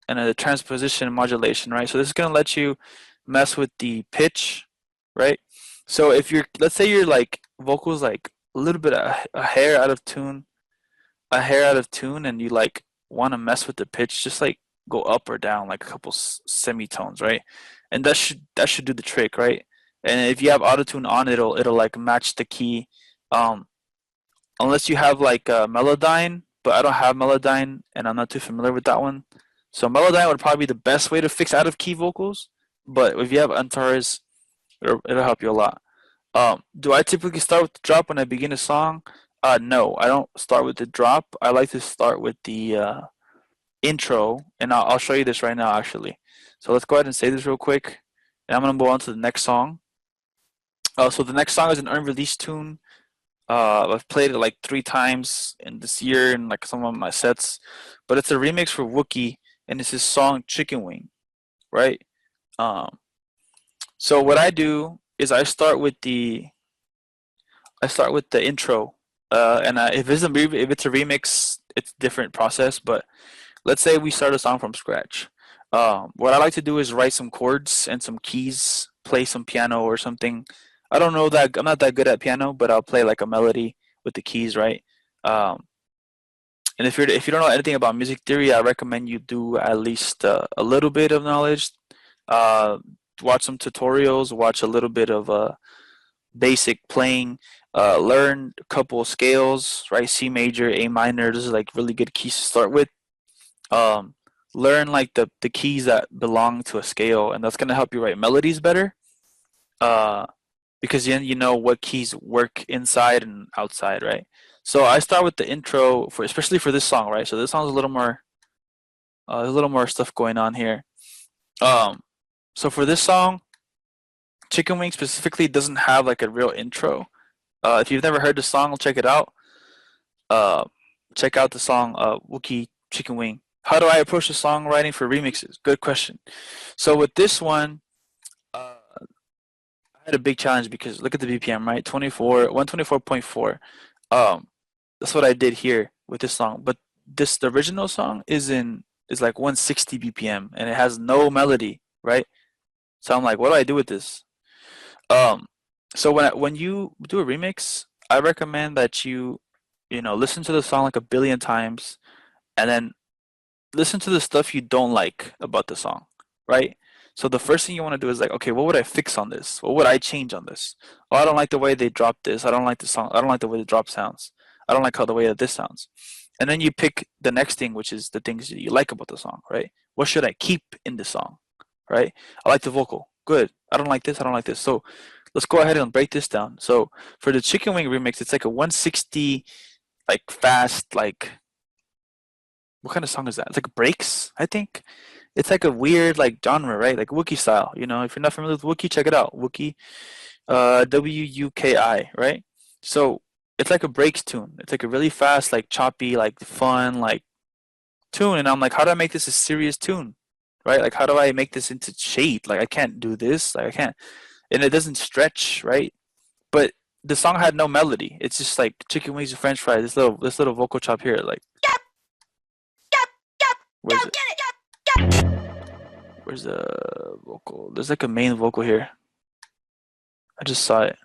and the transposition and modulation, right? So this is gonna let you mess with the pitch, right? So if let's say your like vocals like a little bit a hair out of tune, and you like want to mess with the pitch, just like go up or down like a couple semitones, right? And that should do the trick, right? And if you have auto tune on, it'll like match the key, unless you have like Melodyne, but I don't have Melodyne and I'm not too familiar with that one. So Melodyne would probably be the best way to fix out of key vocals, but if you have Antares, it'll help you a lot. Do I typically start with the drop when I begin a song? No, I don't start with the drop. I like to start with the intro, and I'll show you this right now actually. So let's go ahead and say this real quick, and I'm gonna move on to the next song. So the next song is an unreleased tune. I've played it like 3 times in this year in like some of my sets, but it's a remix for Wookie, and it's his song Chicken Wing, right? So what I do is I start with the intro, and if it's a remix, it's a different process. But let's say we start a song from scratch. What I like to do is write some chords and some keys, play some piano or something. I don't know that I'm not that good at piano, but I'll play like a melody with the keys, right? And if you don't know anything about music theory, I recommend you do at least a little bit of knowledge. Watch some tutorials, watch a little bit of basic playing, learn a couple of scales, right? C major, A minor. This is like really good keys to start with. Learn like the keys that belong to a scale, and that's gonna help you write melodies better. Because then you know what keys work inside and outside, right? So I start with the intro especially for this song, right? So this song's a little more, there's a little more stuff going on here. So for this song, Chicken Wing specifically doesn't have like a real intro. If you've never heard the song, check it out. Check out the song Wookie Chicken Wing. How do I approach the songwriting for remixes? Good question. So with this one, I had a big challenge because look at the BPM, right? 124.4. That's what I did here with this song. But the original song is like 160 BPM and it has no melody, right? So I'm like, what do I do with this? So when you do a remix, I recommend that you listen to the song like a billion times, and then listen to the stuff you don't like about the song, right? So the first thing you want to do is like, okay, what would I fix on this? What would I change on this? Oh, I don't like the way they dropped this. I don't like the song. I don't like the way the drop sounds. I don't like the way that this sounds. And then you pick the next thing, which is the things that you like about the song, right? What should I keep in the song, right? I like the vocal. Good. I don't like this. I don't like this. So let's go ahead and break this down. So for the Chicken Wing remix, it's like a 160, like fast, like, what kind of song is that? It's like breaks, I think. It's like a weird like genre, right? Like Wookie style. If you're not familiar with Wookie, check it out. Wookie, Wuki, right? So it's like a breaks tune. It's like a really fast, like choppy, like fun, like tune. And I'm like, how do I make this a serious tune, right? Like, how do I make this into shade? Like, I can't do this. Like, I can't, and it doesn't stretch, right? But the song had no melody. It's just like chicken wings and French fries. This little vocal chop here, like. Where's it? Where's the vocal? There's like a main vocal here. I just saw it.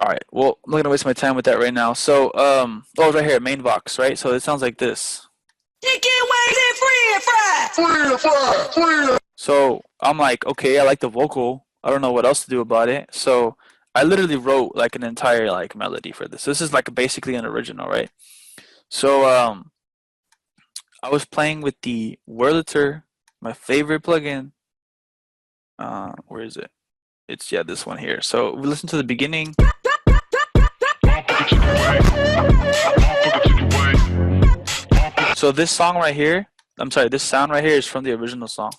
All right. Well, I'm not gonna waste my time with that right now. So, oh, it's right here, main vox, right? So it sounds like this. So I'm like, okay, I like the vocal. I don't know what else to do about it. So I literally wrote like an entire like melody for this. This is like basically an original, right? So I was playing with the Wurlitzer, my favorite plugin. Where is it? It's this one here. So we listen to the beginning. So this song right here, this sound right here is from the original song.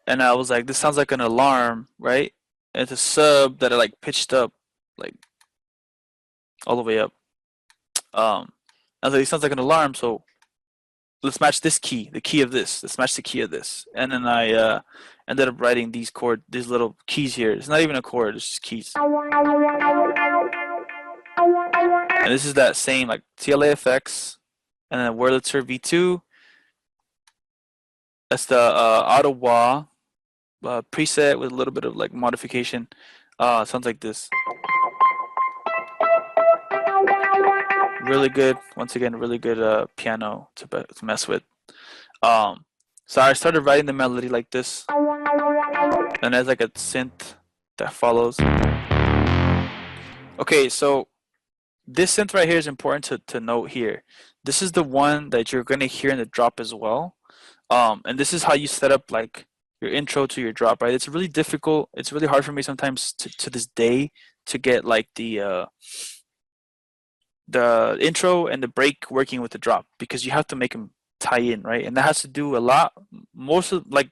And I was like, this sounds like an alarm, right? And it's a sub that I like pitched up, like all the way up. I was like, it sounds like an alarm, so let's match this key, the key of this. Let's match the key of this. And then I ended up writing these little keys here. It's not even a chord, it's just keys. And this is that same like TLA-FX, and then Wurlitzer V2. That's the Ottawa preset with a little bit of like modification. Sounds like this. Really good. Once again, really good piano to mess with. So I started writing the melody like this, and there's like a synth that follows. Okay, so this synth right here is important to note here. This is the one that you're gonna hear in the drop as well. And this is how you set up like your intro to your drop, right? It's really difficult. It's really hard for me sometimes to this day to get like the intro and the break working with the drop, because you have to make them tie in, right? And that has to do a lot, most of like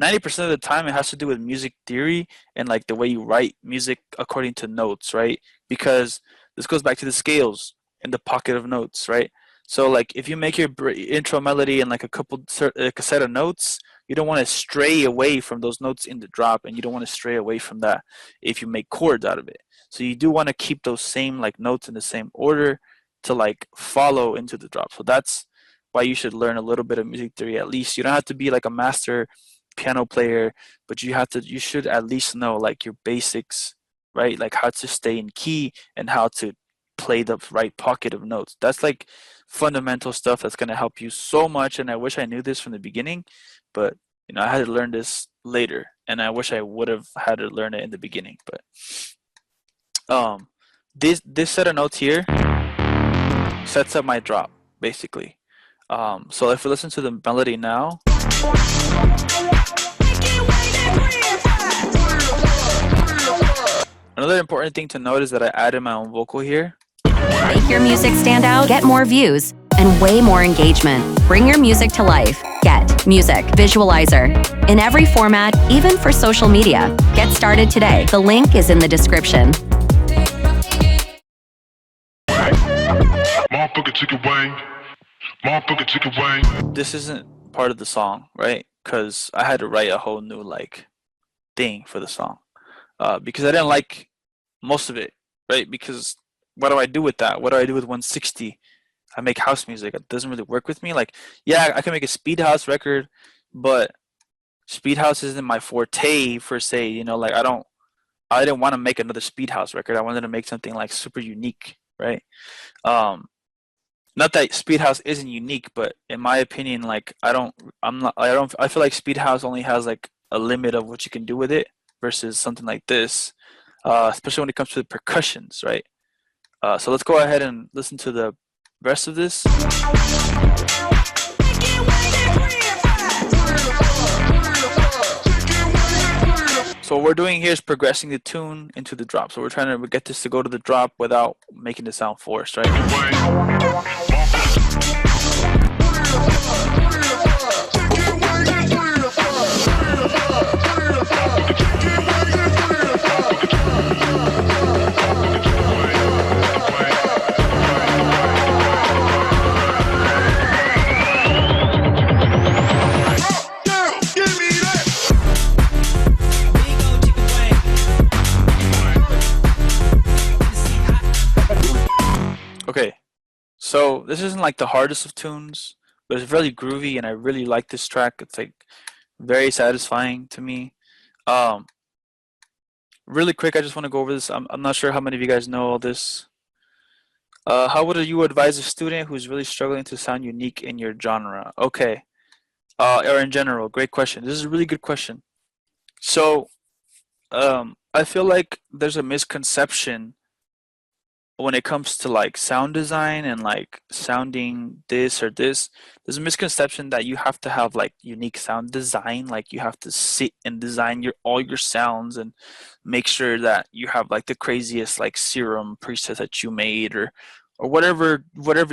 90% of the time it has to do with music theory and like the way you write music according to notes, right? Because this goes back to the scales and the pocket of notes, right? So like if you make your intro melody and like a set of notes, you don't want to stray away from those notes in the drop, and you don't want to stray away from that if you make chords out of it. So you do want to keep those same like notes in the same order to like follow into the drop. So that's why you should learn a little bit of music theory at least. You don't have to be like a master piano player, but you should at least know like your basics, right? Like how to stay in key and how to play the right pocket of notes. That's like fundamental stuff that's going to help you so much. And I wish I knew this from the beginning, but you know, I had to learn this later, and I wish I would have had to learn it in the beginning. But this set of notes here sets up my drop basically. So if we listen to the melody now, another important thing to note is that I added my own vocal here. Make your music stand out, get more views, and way more engagement. Bring your music to life. Get Music Visualizer. In every format, even for social media. Get started today. The link is in the description. This isn't part of the song, right? Because I had to write a whole new like thing for the song, because I didn't like most of it, right? Because what do I do with that? What do I do with 160? I make house music. It doesn't really work with me. Like, yeah, I can make a speed house record, but speed house isn't my forte per se. You know, like I didn't want to make another speed house record. I wanted to make something like super unique, right? Not that speed house isn't unique, but in my opinion, like I feel like speed house only has like a limit of what you can do with it versus something like this, especially when it comes to the percussions, right? So let's go ahead and listen to the rest of this. So what we're doing here is progressing the tune into the drop. So we're trying to get this to go to the drop without making it sound forced, right? Okay, so this isn't like the hardest of tunes, but it's really groovy, and I really like this track. It's like very satisfying to me. Really quick, I just want to go over this. I'm not sure how many of you guys know all this. How would you advise a student who's really struggling to sound unique in your genre? Okay. Or in general, great question. This is a really good question. So, I feel like there's a misconception when it comes to like sound design and like sounding this or this. There's a misconception that you have to have like unique sound design, like you have to sit and design your all your sounds and make sure that you have like the craziest like serum preset that you made or whatever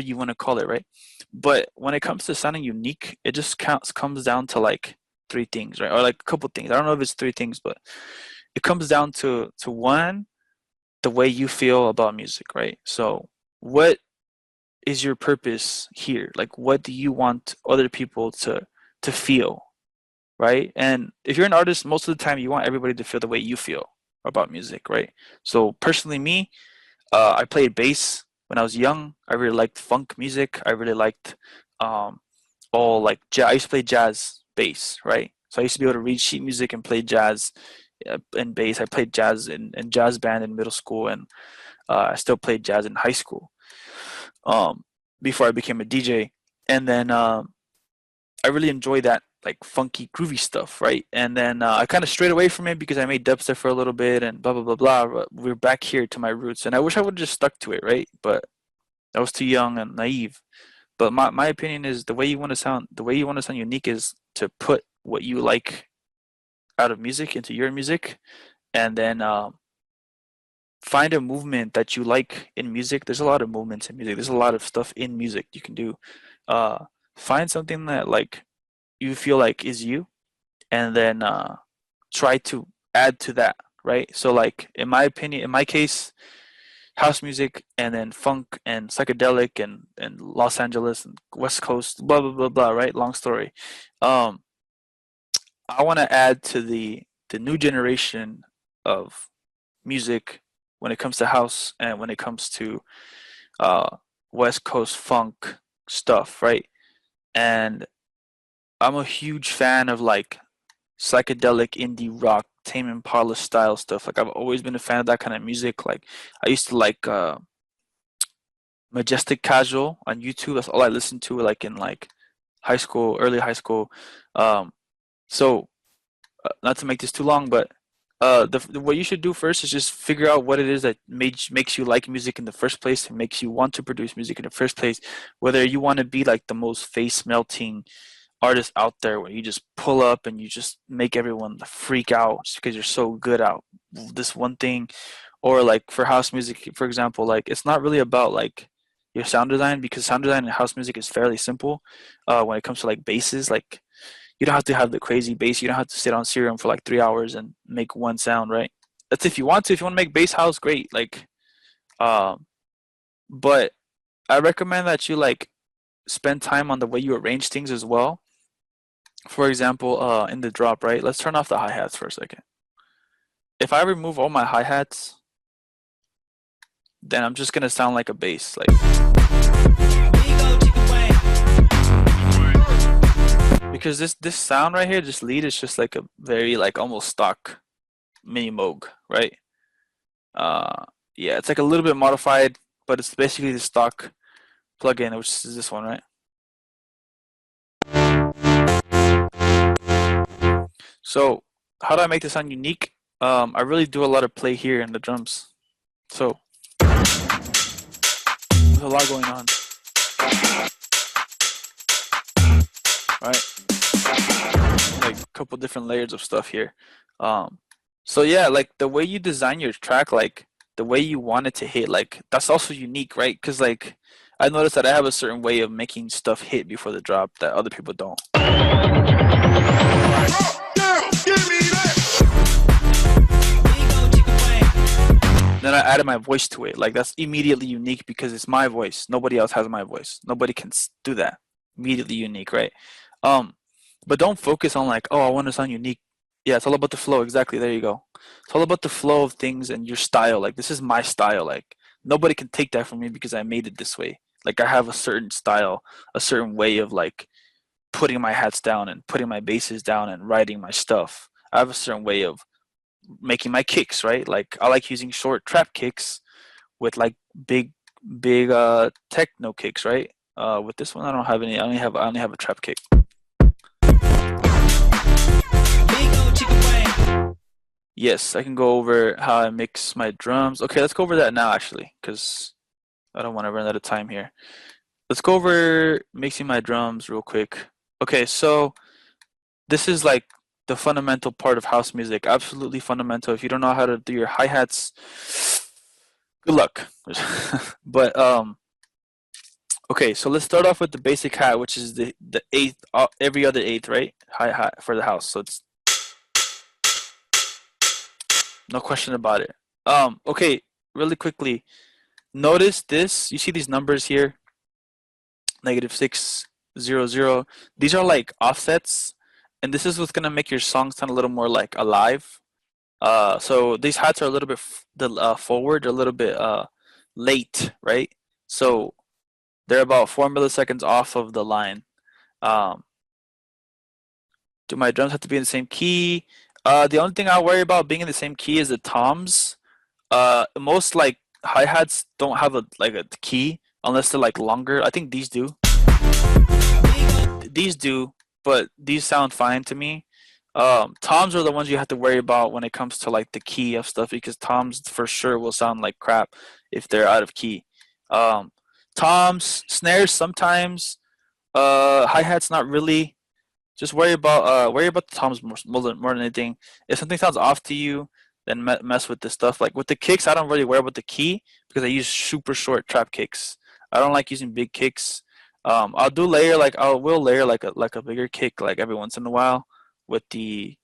you want to call it, right? But when it comes to sounding unique, it just comes down to like three things, right? Or like a couple things. I don't know if it's three things, but it comes down to one, the way you feel about music, right? So, what is your purpose here? Like, what do you want other people to feel, right? And if you're an artist, most of the time you want everybody to feel the way you feel about music, right? So, personally, me, I played bass when I was young. I really liked funk music. I really liked um, all like jazz. I used to play jazz bass, right? So I used to be able to read sheet music and play jazz and bass. I played jazz in jazz band in middle school, and I still played jazz in high school. Um, before I became a DJ, and then I really enjoy that like funky, groovy stuff, right? And then I kind of strayed away from it because I made dubstep for a little bit and blah blah blah blah. But we're back here to my roots, and I wish I would have just stuck to it, right? But I was too young and naive. But my opinion is the way you want to sound unique is to put what you like out of music into your music, and then find a movement that you like in music. There's a lot of movements in music. There's a lot of stuff in music you can do. Uh, find something that like you feel like is you, and then try to add to that, right? So like in my opinion, in my case, house music and then funk and psychedelic and Los Angeles and West Coast, blah blah blah blah, right? Long story. Um, I want to add to the new generation of music when it comes to house and when it comes to uh, West Coast funk stuff, right? And I'm a huge fan of like psychedelic indie rock, Tame Impala style stuff. Like I've always been a fan of that kind of music. Like I used to like Majestic Casual on YouTube. That's all I listened to like in like high school, early high school. Um, so not to make this too long, but what you should do first is just figure out what it is that makes you like music in the first place and makes you want to produce music in the first place. Whether you want to be like the most face melting artist out there, where you just pull up and you just make everyone freak out just because you're so good at this one thing, or like for house music, for example, like it's not really about like your sound design, because sound design in house music is fairly simple. When it comes to like basses, like you don't have to have the crazy bass. You don't have to sit on Serum for like 3 hours and make one sound, right? That's if you want to. If you want to make bass house, great. Like, um, but I recommend that you like spend time on the way you arrange things as well. For example, in the drop, right? Let's turn off the hi-hats for a second. If I remove all my hi-hats, then I'm just gonna sound like a bass. Like, because this sound right here, this lead is just like a very like almost stock mini Moog, right? Yeah, it's like a little bit modified, but it's basically the stock plugin, which is this one, right? So how do I make this sound unique? I really do a lot of play here in the drums. So there's a lot going on, right? Like a couple different layers of stuff here. So yeah, like the way you design your track, like the way you want it to hit, like that's also unique, right? Because like I noticed that I have a certain way of making stuff hit before the drop that other people don't. Then I added my voice to it. Like that's immediately unique because it's my voice. Nobody else has my voice. Nobody can do that. Immediately unique, right? But don't focus on like, oh, I want to sound unique. Yeah, it's all about the flow. Exactly. There you go. It's all about the flow of things and your style. Like this is my style. Like nobody can take that from me because I made it this way. Like I have a certain style, a certain way of like putting my hats down and putting my basses down and writing my stuff. I have a certain way of making my kicks, right? Like I like using short trap kicks with like big big techno kicks, right? With this one, I don't have any. I only have a trap kick. Yes, I can go over how I mix my drums. Okay, let's go over that now, actually, because I don't want to run out of time here. Let's go over mixing my drums real quick. Okay, so this is like the fundamental part of house music. Absolutely fundamental. If you don't know how to do your hi-hats, good luck. But okay, so let's start off with the basic hat, which is the eighth, every other eighth, right? Hi-hat for the house. So it's no question about it. Okay, really quickly, notice this. You see these numbers here, -600. These are like offsets, and this is what's gonna make your song sound a little more like alive. So these hats are a little bit forward, a little bit late, right? So they're about 4 milliseconds off of the line. Do my drums have to be in the same key? The only thing I worry about being in the same key is the toms. Most like hi-hats don't have a key unless they're like longer. I think these do. These do, but these sound fine to me. Toms are the ones you have to worry about when it comes to like the key of stuff, because toms for sure will sound like crap if they're out of key. Toms, snares sometimes, hi-hats not really. Just worry about the toms more than anything. If something sounds off to you, then mess with this stuff. Like with the kicks, I don't really worry about the key because I use super short trap kicks. I don't like using big kicks. I'll layer like a bigger kick like every once in a while with the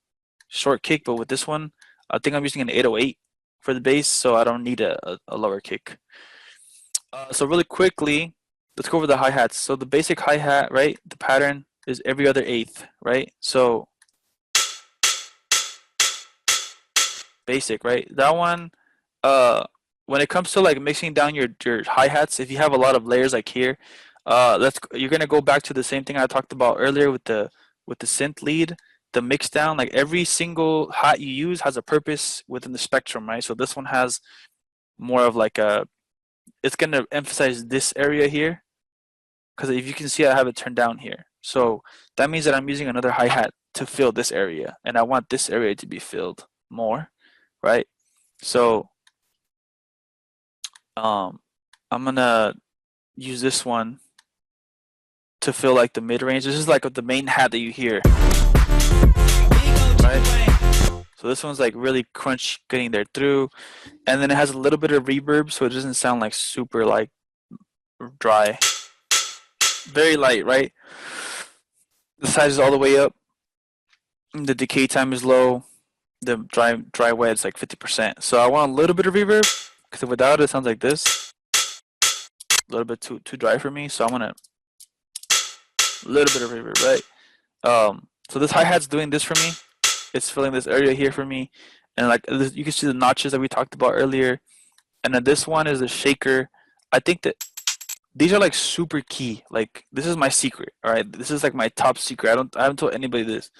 short kick, but with this one, I think I'm using an 808 for the bass, so I don't need a lower kick. So really quickly, let's go over the hi-hats. So the basic hi-hat, right? The pattern is every other eighth, right? So basic, right? That one, when it comes to like mixing down your hi-hats, if you have a lot of layers like here, you're gonna go back to the same thing I talked about earlier with the synth lead, the mix down. Like every single hat you use has a purpose within the spectrum, right? So this one has more of like it's gonna emphasize this area here, because if you can see, I have it turned down here. So that means that I'm using another hi-hat to fill this area, and I want this area to be filled more, right? So I'm gonna use this one to fill like the mid-range. This is like the main hat that you hear, right? So this one's like really crunch getting there through, and then it has a little bit of reverb, so it doesn't sound like super like dry. Very light, right? The size is all the way up. The decay time is low. The dry wet is like 50%. So I want a little bit of reverb, because without it, it sounds like this. A little bit too dry for me. So I want a little bit of reverb, right? So this hi-hat's doing this for me. It's filling this area here for me, and like this, you can see the notches that we talked about earlier. And then this one is a shaker. I think that these are like super key. Like this is my secret. All right, this is like my top secret. I haven't told anybody this.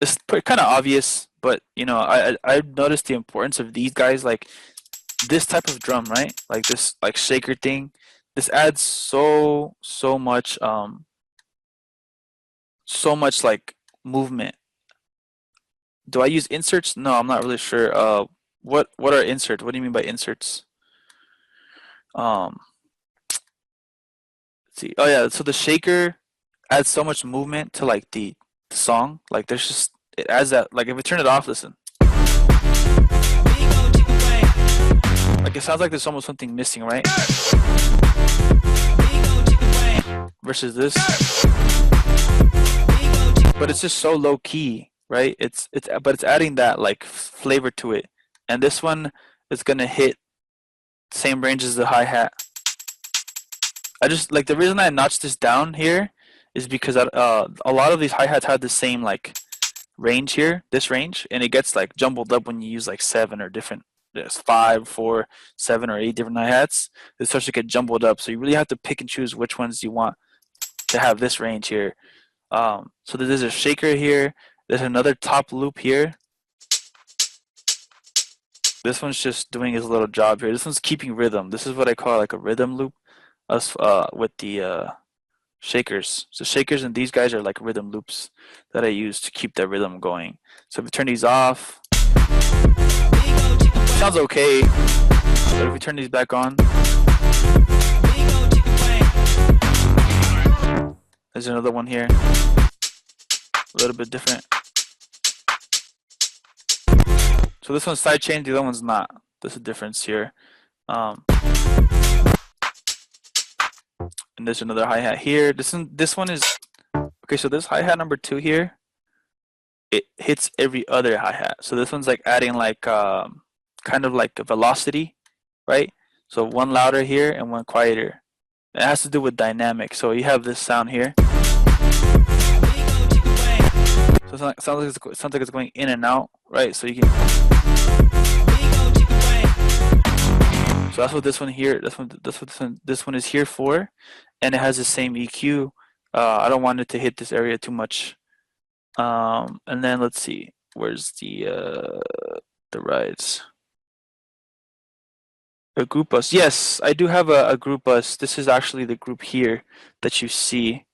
It's kind of obvious, but you know, I've noticed the importance of these guys. Like this type of drum, right? Like this like shaker thing. This adds so much like movement. Do I use inserts? No, I'm not really sure. What are inserts? What do you mean by inserts? Let's see. Oh yeah, so the shaker adds so much movement to like the song. Like there's just, it adds that, like if we turn it off, listen. Like it sounds like there's almost something missing, right? Versus this. But it's just so low key, right? But it's adding that like flavor to it. And this one is gonna hit same range as the hi-hat. I just like, the reason I notched this down here is because a lot of these hi-hats have the same like range here, this range, and it gets like jumbled up when you use like 7 or different, there's 5, 4, 7 or 8 different hi-hats. It starts to get jumbled up, so you really have to pick and choose which ones you want to have this range here. So there's a shaker here, there's another top loop here. This one's just doing his little job here. This one's keeping rhythm. This is what I call like a rhythm loop. Us with the shakers. So shakers and these guys are like rhythm loops that I use to keep that rhythm going. So if we turn these off, sounds okay. But if we turn these back on, there's another one here. A little bit different. So this one's sidechain, the other one's not. There's a difference here. And there's another hi-hat here. This one is okay. So this hi-hat number 2 here, it hits every other hi-hat. So this one's like adding like kind of like a velocity, right? So one louder here and one quieter. It has to do with dynamic. So you have this sound here. So it sounds like it's going in and out, right? So you can. So that's what this one here. That's what this one is here for, and it has the same EQ. I don't want it to hit this area too much. And then let's see, where's the rides? A group bus. Yes, I do have a group bus. This is actually the group here that you see.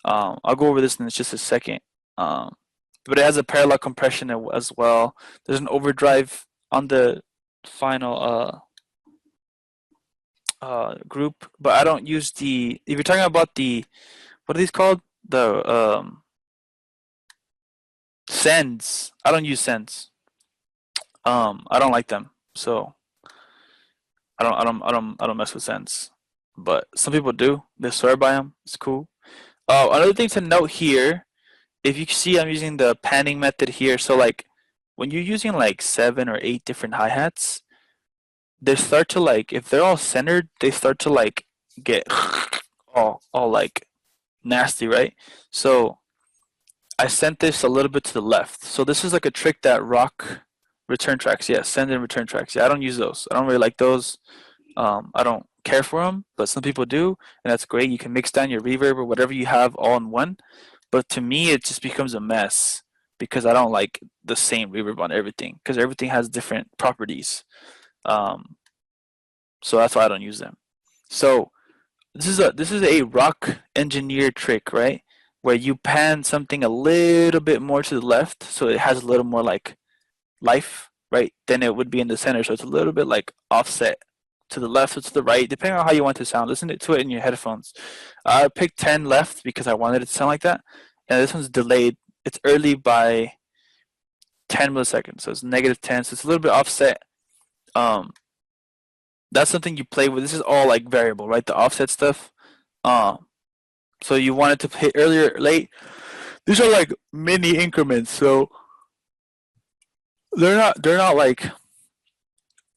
I'll go over this in just a second. But it has a parallel compression as well. There's an overdrive on the final group, but I don't use the. If you're talking about the, what are these called? The sends. I don't use sends. I don't like them, so I don't mess with sends. But some people do. They swear by them. It's cool. Another thing to note here, if you see, I'm using the panning method here. So like when you're using like 7 or 8 different hi-hats, they start to like, if they're all centered, they start to like get all like nasty, right? So I sent this a little bit to the left. So this is like a trick that rock return tracks. Yeah, send and return tracks. Yeah, I don't use those. I don't really like those. I don't care for them, but some people do, and that's great. You can mix down your reverb or whatever you have all in one. But to me, it just becomes a mess because I don't like the same reverb on everything because everything has different properties. So that's why I don't use them. So this is a rock engineer trick, right? Where you pan something a little bit more to the left, so it has a little more like life, right? Than it would be in the center. So it's a little bit like offset to the left or to the right, depending on how you want to sound. Listen to it in your headphones. I picked 10 left because I wanted it to sound like that. And this one's delayed. It's early by 10 milliseconds. So it's -10. So it's a little bit offset. That's something you play with. This is all like variable, right? The offset stuff. So you want it to hit earlier or late. These are like mini increments. So they're not like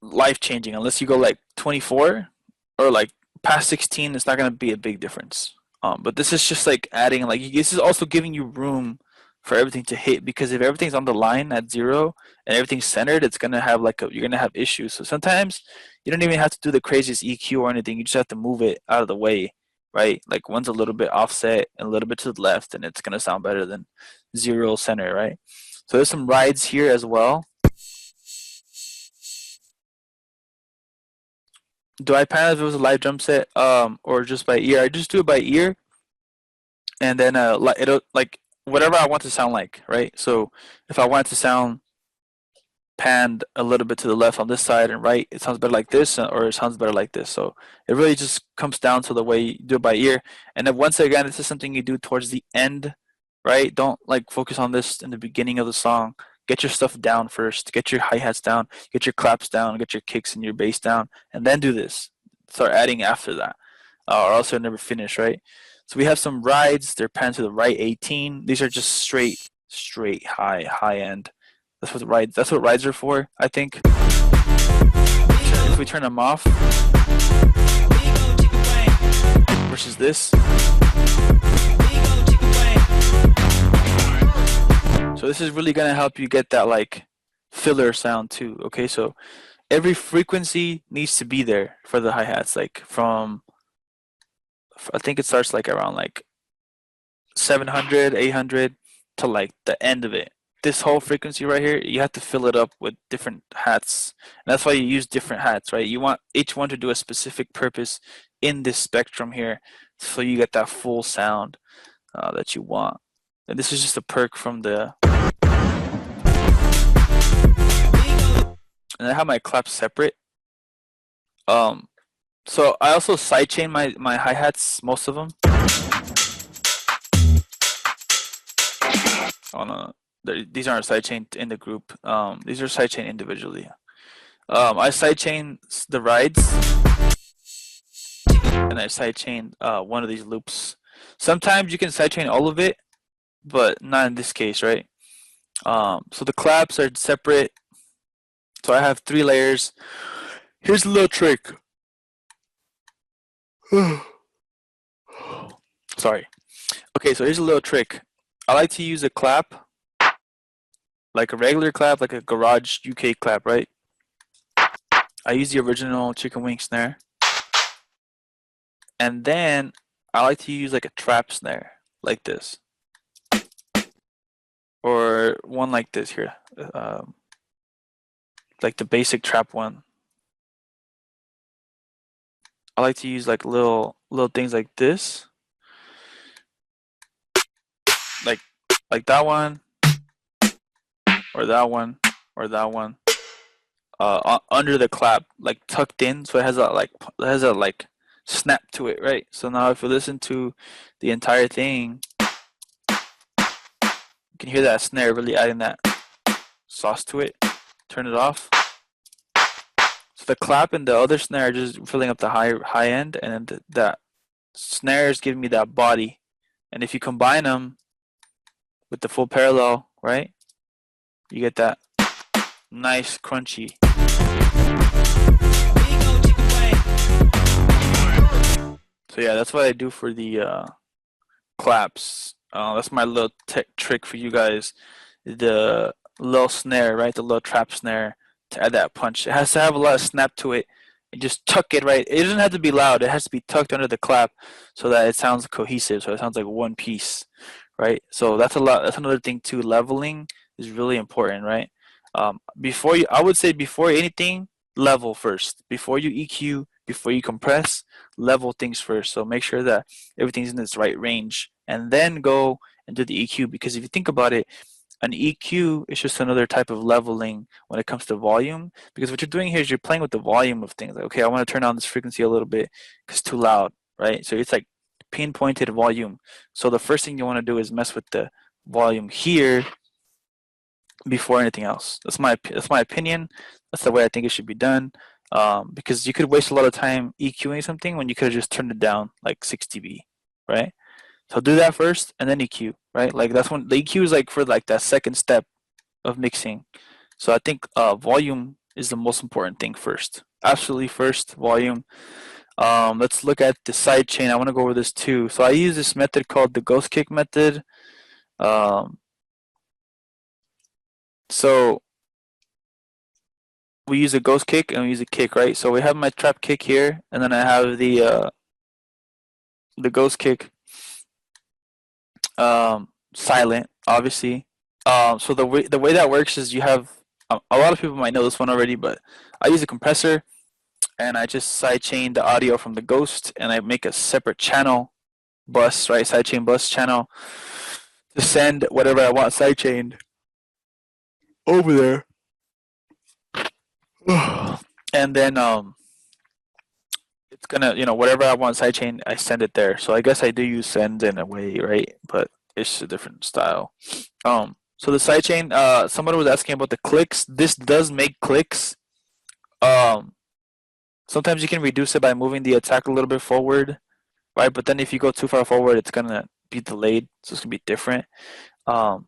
life changing unless you go like 24 or like past 16. It's not going to be a big difference. But this is just like adding, like this is also giving you room for everything to hit, because if everything's on the line at 0 and everything's centered, it's gonna have like you're gonna have issues. So sometimes you don't even have to do the craziest EQ or anything. You just have to move it out of the way, right? Like one's a little bit offset and a little bit to the left, and it's gonna sound better than 0 center, right? So there's some rides here as well. Do I pan if it was a live drum set, or just by ear? I just do it by ear, and then it'll like whatever I want to sound like, right? So if I want it to sound panned a little bit to the left on this side and right, it sounds better like this, or it sounds better like this. So it really just comes down to the way you do it by ear. And then once again, this is something you do towards the end, right? Don't like focus on this in the beginning of the song. Get your stuff down first. Get your hi-hats down. Get your claps down. Get your kicks and your bass down. And then do this. Start adding after that. Or else you'll never finish, right? So we have some rides. They're panned to the right 18. These are just straight high end. That's what rides are for, I think. If we turn them off versus this. So this is really gonna help you get that like filler sound too. Okay, so every frequency needs to be there for the hi-hats, like from I think it starts like around like 700, 800 to like the end of it, this whole frequency right here, you have to fill it up with different hats. And that's why you use different hats, right? You want each one to do a specific purpose in this spectrum here, so you get that full sound that you want. And this is just a perk from the. And I have my claps separate. So I also sidechain my hi-hats, most of them. Oh no, these aren't sidechained in the group. These are sidechained individually. I sidechain the rides, and I sidechain one of these loops. Sometimes you can sidechain all of it, but not in this case, right? So the claps are separate. So I have 3 layers. Here's a little trick. Sorry. Okay, so here's a little trick. I like to use a clap, like a regular clap, like a garage UK clap, right? I use the original chicken wing snare. And then I like to use like a trap snare, like this. Or one like this here. Like the basic trap one. I like to use like little things like this. Like that one, or that one, or that one. Under the clap, like tucked in, so it has a like snap to it, right? So now if you listen to the entire thing, you can hear that snare really adding that sauce to it. Turn it off. So the clap and the other snare are just filling up the high end, and then that snare is giving me that body. And if you combine them with the full parallel, right, you get that nice crunchy. So yeah, that's what I do for the claps. That's my little trick for you guys. The little snare, right? The little trap snare to add that punch. It has to have a lot of snap to it. And just tuck it right. It doesn't have to be loud. It has to be tucked under the clap so that it sounds cohesive. So it sounds like one piece, right? So that's a lot. That's another thing too. Leveling is really important, right? I would say before anything, level first. Before you EQ, before you compress, level things first. So make sure that everything's in its right range, and then go and do the EQ. Because if you think about it, an EQ is just another type of leveling when it comes to volume. Because what you're doing here is you're playing with the volume of things. Like, okay, I want to turn down this frequency a little bit because it's too loud, right? So it's like pinpointed volume. So the first thing you want to do is mess with the volume here before anything else. That's my opinion. That's the way I think it should be done. Because you could waste a lot of time EQing something when you could have just turned it down like 6 dB, right? So do that first and then EQ, right? Like that's when the EQ is like for like that second step of mixing. So I think volume is the most important thing first. Absolutely first, volume. Let's look at the side chain. I want to go over this too. So I use this method called the ghost kick method. So we use a ghost kick and we use a kick, right? So we have my trap kick here, and then I have the ghost kick silent, obviously. So the way that works is you have a lot of people might know this one already, but I use a compressor and I just sidechain the audio from the ghost, and I make a separate channel bus, right? Sidechain bus channel to send whatever I want sidechained over there. And then it's gonna, whatever I want sidechain, I send it there. So I guess I do use send in a way, right? But it's a different style. So the sidechain, someone was asking about the clicks. This does make clicks. Sometimes you can reduce it by moving the attack a little bit forward, right? But then if you go too far forward, it's gonna be delayed, so it's gonna be different. So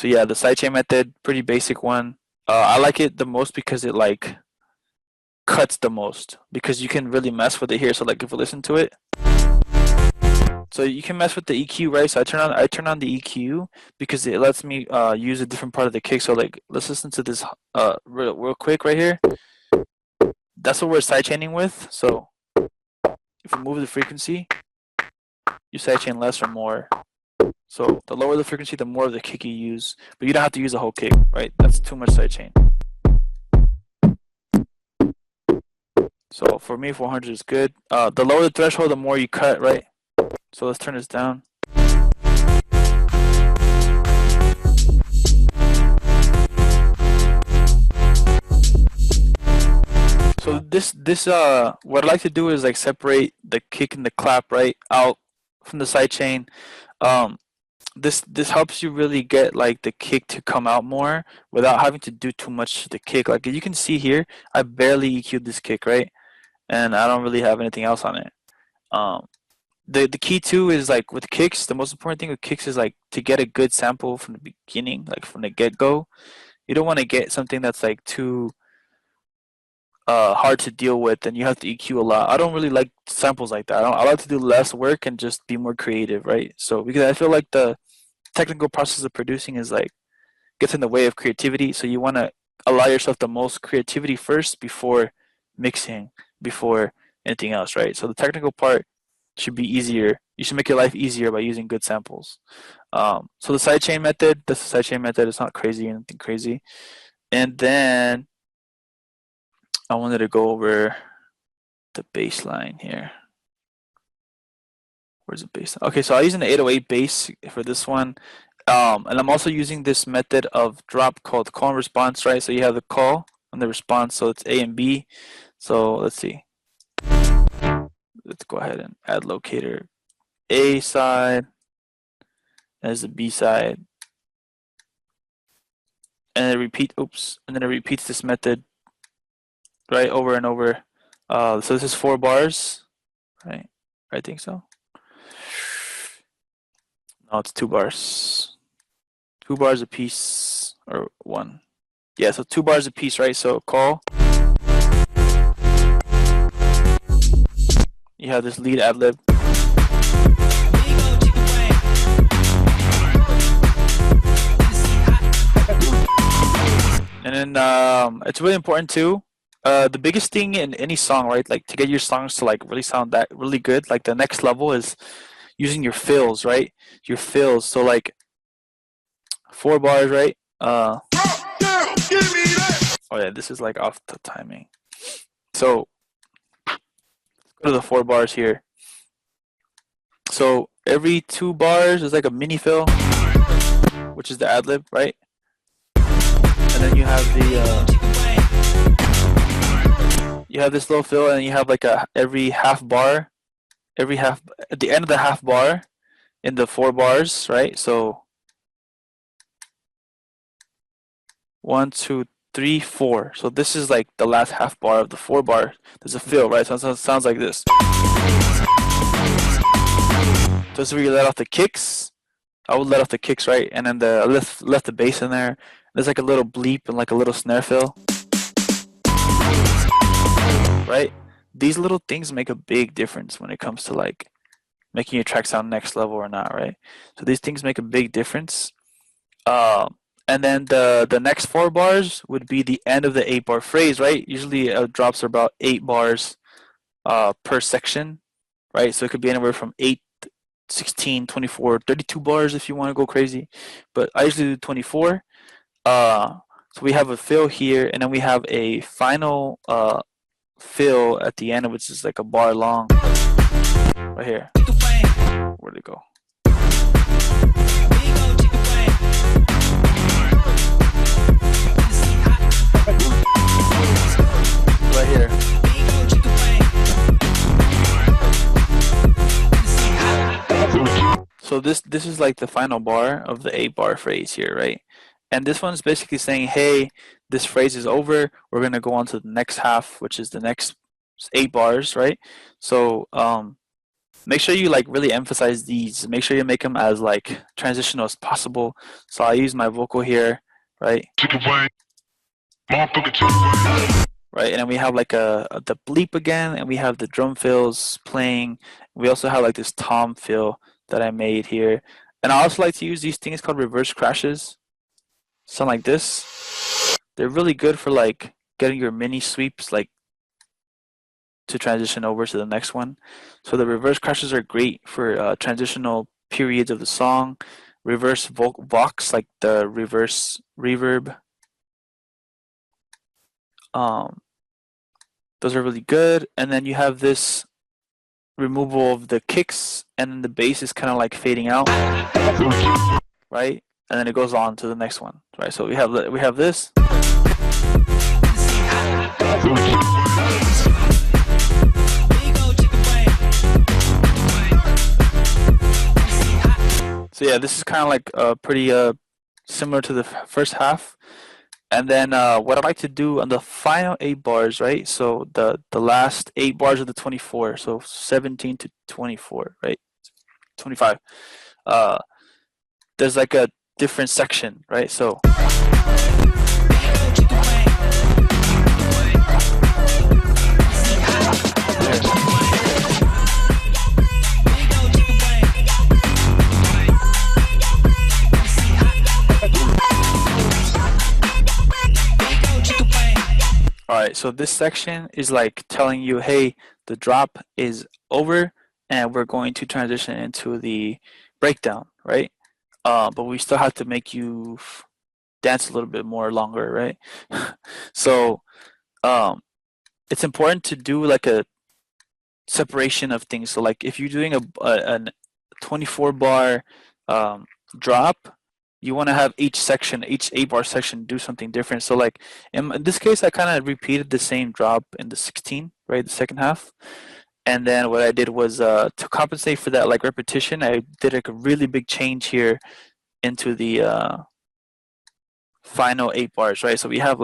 yeah, the sidechain method, pretty basic one. I like it the most because it like cuts the most, because you can really mess with it here. So like if we listen to it, so you can mess with the EQ, right? So I turn on the EQ because it lets me use a different part of the kick. So like let's listen to this real quick right here. That's what we're sidechaining with. So if you move the frequency, you sidechain less or more. So the lower the frequency, the more of the kick you use, but you don't have to use a whole kick, right? That's too much sidechain. So for me, 400 is good. The lower the threshold, the more you cut, right? So let's turn this down. So this what I like to do is like separate the kick and the clap right out from the sidechain. This helps you really get like the kick to come out more without having to do too much to the kick. Like you can see here, I barely EQ'd this kick, right? And I don't really have anything else on it. The key too is like with kicks, the most important thing with kicks is like to get a good sample from the beginning, like from the get-go. You don't want to get something that's like too hard to deal with and you have to EQ a lot. I don't really like samples like that. I like to do less work and just be more creative, right? So because I feel like the technical process of producing is like gets in the way of creativity, so you want to allow yourself the most creativity first before mixing, before anything else, right? So the technical part should be easier. You should make your life easier by using good samples. So the sidechain method, that's the sidechain method. It's not crazy, anything crazy. And then I wanted to go over the bass line here. Where's the bass? Okay, so I'm using the 808 bass for this one. And I'm also using this method of drop called call and response, right? So you have the call and the response, so it's A and B. So let's see. Let's go ahead and add locator. A side as the B side. And it and then it repeats this method right over and over. So this is 4 bars, right? I think so. No, it's 2 bars. 2 bars a piece, or 1. Yeah, so 2 bars a piece, right? So call. You have this lead ad lib. And then it's really important too. The biggest thing in any song, right? Like to get your songs to like really sound that really good, like the next level is using your fills, right? Your fills. So like 4 bars, right? Oh yeah, this is like off the timing. So let's go to the 4 bars here. So every 2 bars is like a mini fill, which is the ad lib, right? And then you have the you have this little fill, and you have like every half bar, at the end of the half bar in the 4 bars, right? So 1, 2, 3, 4. So this is like the last half bar of the 4 bar. There's a fill, right? So it sounds like this. So this is where you let off the kicks. I would let off the kicks, right? And then left the bass in there. There's like a little bleep and like a little snare fill, right? These little things make a big difference when it comes to like making your track sound next level or not, right? So these things make a big difference. And then the next 4 bars would be the end of the 8 bar phrase, right? Usually drops are about 8 bars per section, right? So it could be anywhere from 8, 16, 24, 32 bars if you want to go crazy. But I usually do 24. So we have a fill here, and then we have a final fill at the end, which is like a bar long, right here. Where'd it go? Right here. So this is like the final bar of the 8 bar phrase here, right? And this one's basically saying, hey, this phrase is over. We're gonna go on to the next half, which is the next 8 bars, right? So make sure you like really emphasize these. Make sure you make them as like transitional as possible. So I use my vocal here, right? Right, and then we have like the bleep again, and we have the drum fills playing. We also have like this tom fill that I made here. And I also like to use these things called reverse crashes. Sound like this. They're really good for like getting your mini sweeps like to transition over to the next one. So the reverse crashes are great for transitional periods of the song, reverse vox, like the reverse reverb. Those are really good. And then you have this removal of the kicks, and then the bass is kind of like fading out, right? And then it goes on to the next one, right? So we have this. So yeah, this is kind of like pretty similar to the first half. And then what I like to do on the final 8 bars, right? So the last 8 bars of the 24, so 17 to 24, right? 25. There's like a different section, right? So alright, so this section is like telling you, hey, the drop is over and we're going to transition into the breakdown, right? But we still have to make you dance a little bit more longer, right? So it's important to do like a separation of things. So like if you're doing a 24 bar drop, you want to have each 8 bar section do something different. So like in this case, I kind of repeated the same drop in the 16, right, the second half. And then what I did was to compensate for that like repetition, I did like a really big change here into the final 8 bars, right? So we have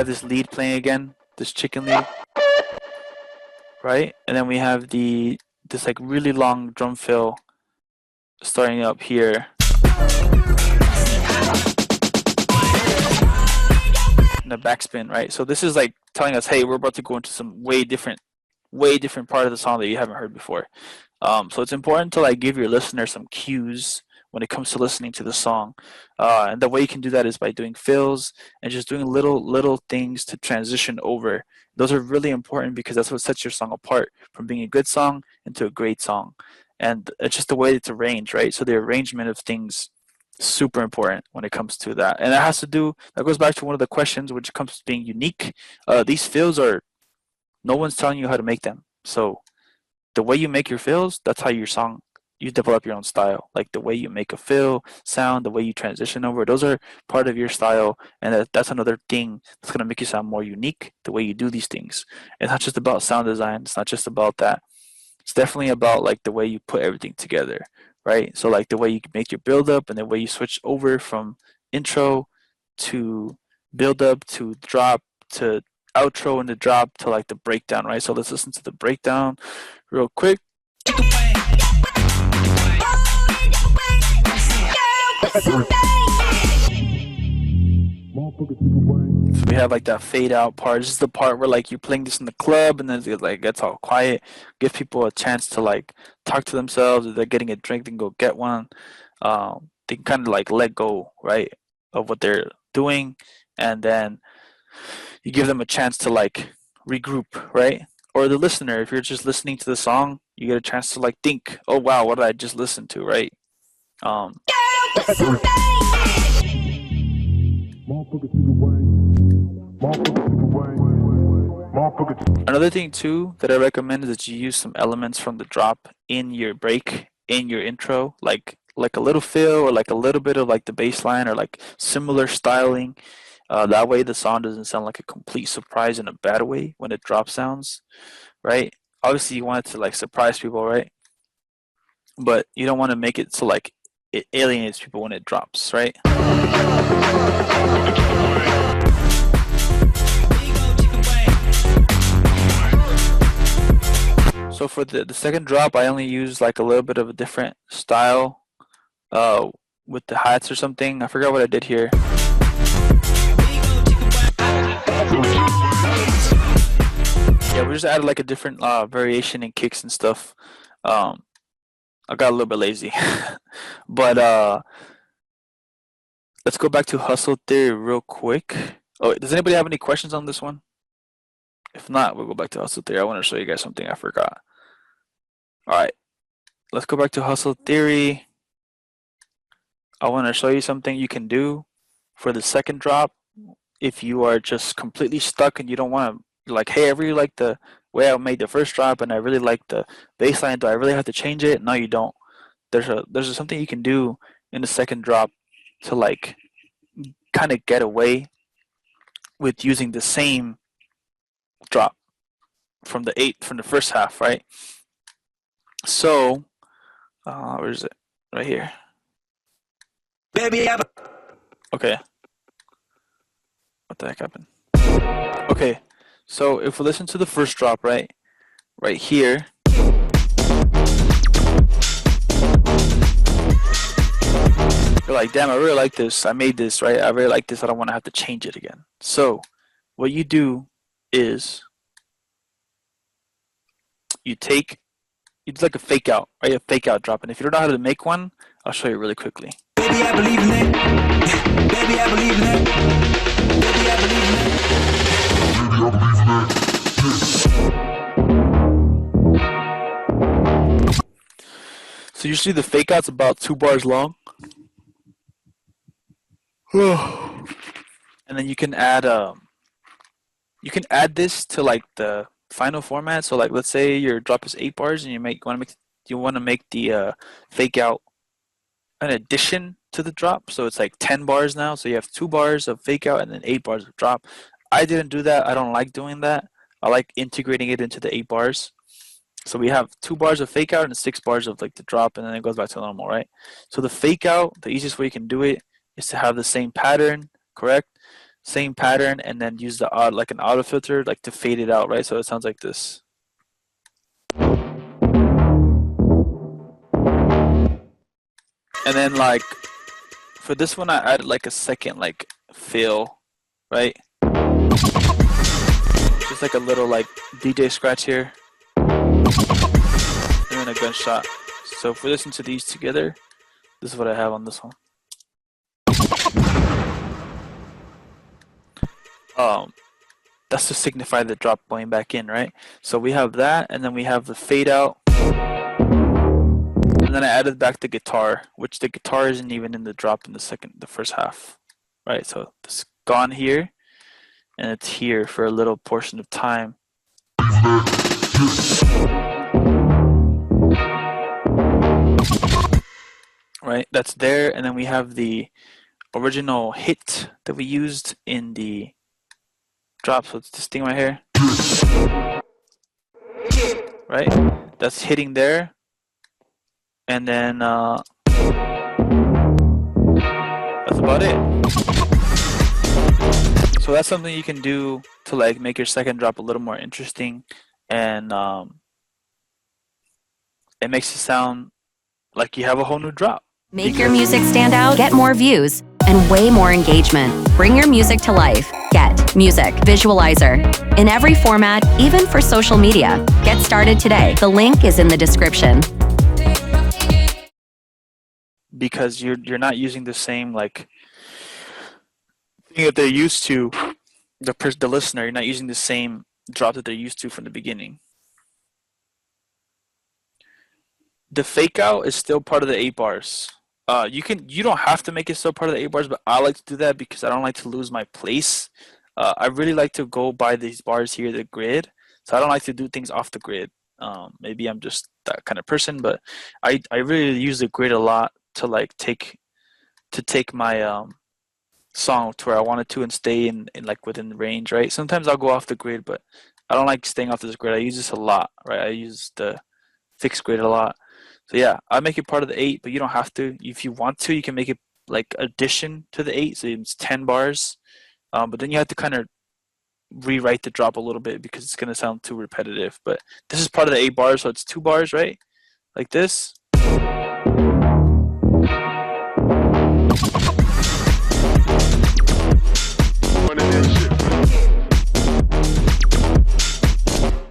this lead playing again, this chicken lead, right? And then we have this like really long drum fill starting up here. And the backspin, right? So this is like telling us, hey, we're about to go into some way different part of the song that you haven't heard before. So it's important to like give your listener some cues when it comes to listening to the song. And the way you can do that is by doing fills and just doing little things to transition over. Those are really important because that's what sets your song apart from being a good song into a great song. And it's just the way it's arranged, right? So the arrangement of things is super important when it comes to that. And that goes back to one of the questions, which comes to being unique. These fills no one's telling you how to make them. So the way you make your fills, that's how you develop your own style. Like the way you make a fill sound, the way you transition over, those are part of your style. And that's another thing that's going to make you sound more unique, the way you do these things. It's not just about sound design. It's not just about that. It's definitely about like the way you put everything together, right? So like the way you make your build up and the way you switch over from intro to build up to drop to outro and the drop to like the breakdown, right? So let's listen to the breakdown real quick. So we have like that fade out part. This is the part where like you're playing this in the club and then it like gets all quiet. Give people a chance to like talk to themselves. If they're getting a drink, they can go get one. They can kind of like let go, right, of what they're doing, and then you give them a chance to like regroup, right? Or the listener, if you're just listening to the song, you get a chance to like think, oh wow, what did I just listen to, right? Another thing too that I recommend is that you use some elements from the drop in your break, in your intro, like a little fill or like a little bit of like the bass line or like similar styling. That way the song doesn't sound like a complete surprise in a bad way when it drop sounds, right? Obviously you want it to like surprise people, right? But you don't want to make it so like it alienates people when it drops, right? So for the second drop, I only use like a little bit of a different style with the hats or something. I forgot what I did here. Yeah, we just added like a different variation in kicks and stuff. I got a little bit lazy. But let's go back to Hustle Theory real quick. Oh, does anybody have any questions on this one? If not, we'll go back to Hustle Theory. I want to show you guys something I forgot. All right. let's go back to hustle theory. I want to show you something you can do for the second drop if you are just completely stuck and you don't want to, like, hey, I really like the way I made the first drop and I really like the bass line. Do I really have to change it? No, you don't. There's something you can do in the second drop to like kind of get away with using the same drop from the first half, right? So, where is it? Right here. Baby, Okay. What the heck happened? Okay. So if we listen to the first drop, right here, you're like, damn, I really like this. I made this, right? I really like this. I don't want to have to change it again. So what you do is you do like a fake out, right? A fake out drop. And if you don't know how to make one, I'll show you really quickly. baby, I believe in it. Baby, I believe in it. Baby, I believe in it. So usually the fake out's about 2 bars long. And then you can add this to like the final format. So like let's say your drop is 8 bars and you want to make the fake out an addition to the drop. So it's like 10 bars now. So you have 2 bars of fake out and then 8 bars of drop. I didn't do that. I don't like doing that. I like integrating it into the 8 bars. So we have 2 bars of fake out and 6 bars of like the drop, and then it goes back to normal, right? So the fake out, the easiest way you can do it is to have the same pattern, correct? Same pattern, and then use the like an auto filter, like to fade it out, right? So it sounds like this. And then like for this one, I added like a second like fill, right? Just like a little like DJ scratch here. And then a gunshot. So if we listen to these together, this is what I have on this one. That's to signify the drop going back in, right? So we have that, and then we have the fade out. And then I added back the guitar, which the guitar isn't even in the drop in the first half, right? So it's gone here, and it's here for a little portion of time. Right, that's there, and then we have the original hit that we used in the drop. So it's this thing right here, right? That's hitting there, and then that's about it. So that's something you can do to like make your second drop a little more interesting, and it makes it sound like you have a whole new drop. Make your music stand out, get more views, and way more engagement. Bring your music to life. Get Music Visualizer. In every format, even for social media. Get started today. The link is in the description. Because you're not using the same like thing that they're used to, the listener. You're not using the same drop that they're used to from the beginning. The fake out is still part of the 8 bars. You don't have to make it still part of the 8 bars, but I like to do that because I don't like to lose my place. I really like to go by these bars here, the grid. So I don't like to do things off the grid. Maybe I'm just that kind of person, but I really use the grid a lot to like take my song to where I want it to and stay in like within the range, right? Sometimes I'll go off the grid, but I don't like staying off this grid. I use this a lot, right? I use the fixed grid a lot. So yeah, I make it part of the 8, but you don't have to. If you want to, you can make it like addition to the 8, so it's 10 bars. But then you have to kind of rewrite the drop a little bit because it's gonna sound too repetitive. But this is part of the 8 bars, so it's 2 bars, right? Like this.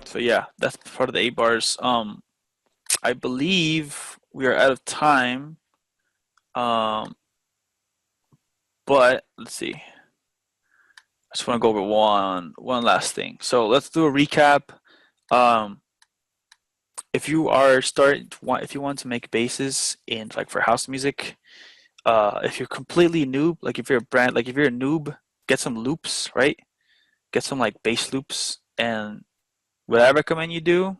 So yeah, that's part of the 8 bars. I believe we are out of time. But let's see. I just want to go over one last thing. So let's do a recap. if you are starting to want, if you want to make basses in like for house music, if you're completely noob, like if you're a brand, like if you're a noob, get some loops, right? Get some like bass loops, and what I recommend you do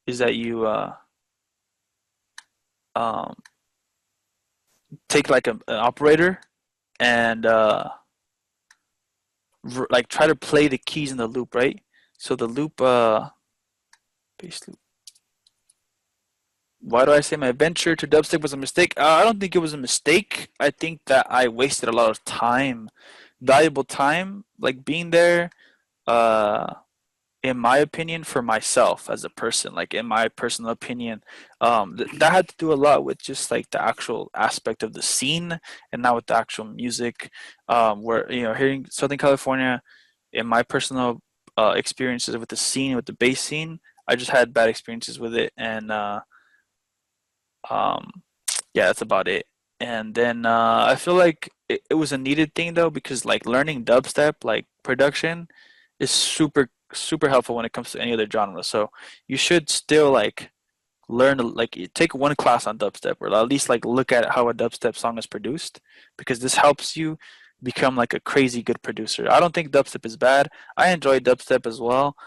is that you um, take like an operator and like try to play the keys in the loop, right? So the loop, bass loop. Why do I say my venture to dubstep was a mistake? I don't think it was a mistake. I think that I wasted a lot of time, valuable time, like being there. Uh, in my opinion, for myself as a person, like in my personal opinion, that had to do a lot with just like the actual aspect of the scene and not with the actual music. Where here in Southern California, in my personal experiences with the scene, with the bass scene, I just had bad experiences with it, and um, yeah, that's about it. And then I feel like it was a needed thing though, because like learning dubstep, like production, is super helpful when it comes to any other genre. So you should still like learn, like take one class on dubstep, or at least like look at how a dubstep song is produced, because this helps you become like a crazy good producer. I don't think dubstep is bad. I enjoy dubstep as well.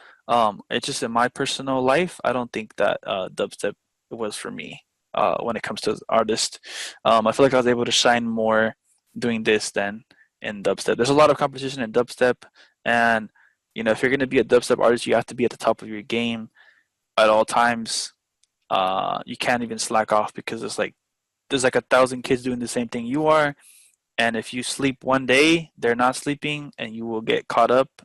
It's just in my personal life, I don't think that dubstep was for me. When it comes to artists, I feel like I was able to shine more doing this than in dubstep. There's a lot of competition in dubstep, and if you're going to be a dubstep artist, you have to be at the top of your game at all times. You can't even slack off, because there's like 1,000 kids doing the same thing you are, and if you sleep one day, they're not sleeping, and you will get caught up.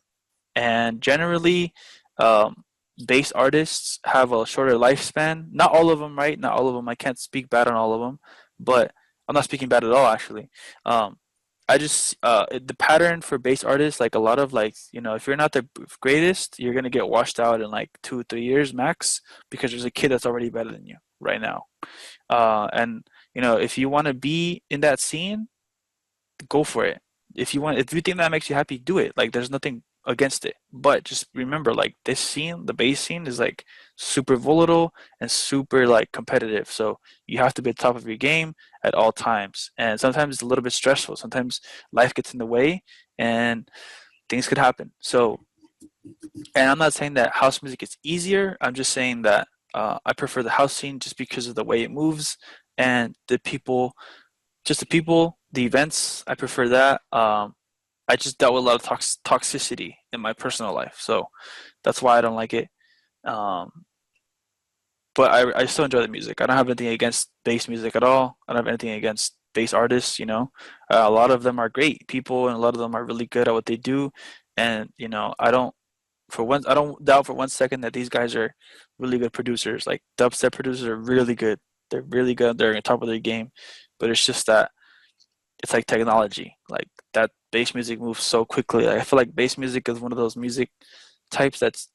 And generally, um, bass artists have a shorter lifespan. Not all of them, right? Not all of them. I can't speak bad on all of them, but I'm not speaking bad at all, actually. Um, I just the pattern for bass artists, like a lot of like if you're not the greatest, you're gonna get washed out in like 2 3 years max, because there's a kid that's already better than you right now. And if you want to be in that scene, go for it. If you think that makes you happy, do it. Like there's nothing against it. But just remember, like this scene, the bass scene is like super volatile and super like competitive. So you have to be at the top of your game at all times. And sometimes it's a little bit stressful. Sometimes life gets in the way and things could happen. So, and I'm not saying that house music is easier. I'm just saying that I prefer the house scene just because of the way it moves and the people, the events. I prefer that. I just dealt with a lot of toxicity in my personal life, so that's why I don't like it. Um, but I still enjoy the music. I don't have anything against bass music at all. I don't have anything against bass artists. A lot of them are great people, and a lot of them are really good at what they do. And I don't doubt for 1 second that these guys are really good producers. Like dubstep producers are really good. They're really good. They're on top of their game. But it's just that it's like technology. Like that bass music moves so quickly. Like, I feel like bass music is one of those music types that's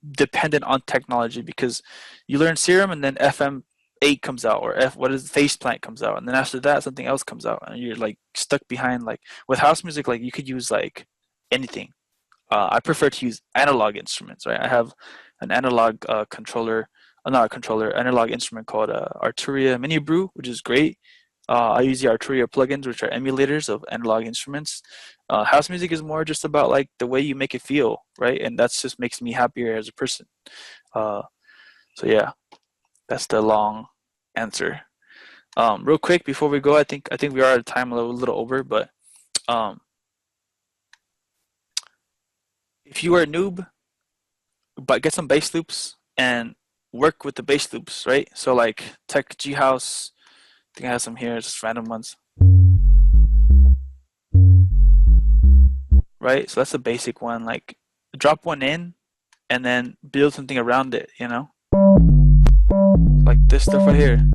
dependent on technology, because you learn Serum and then FM8 comes out, or what is Faceplant comes out, and then after that something else comes out, and you're like stuck behind. Like with house music, like you could use like anything. I prefer to use analog instruments, right? I have an analog controller, not a controller, analog instrument called Arturia Mini Brew, which is great. I use the Arturia plugins, which are emulators of analog instruments. House music is more just about like the way you make it feel, right? And that's just makes me happier as a person. Uh, so yeah, that's the long answer. Real quick before we go, I think we are at a time a little over, but um, if you are a noob, but get some bass loops and work with the bass loops, right? So like Tech G House, I think I have some here, just random ones, right? So that's a basic one. Like drop one in and then build something around it, like this stuff right here.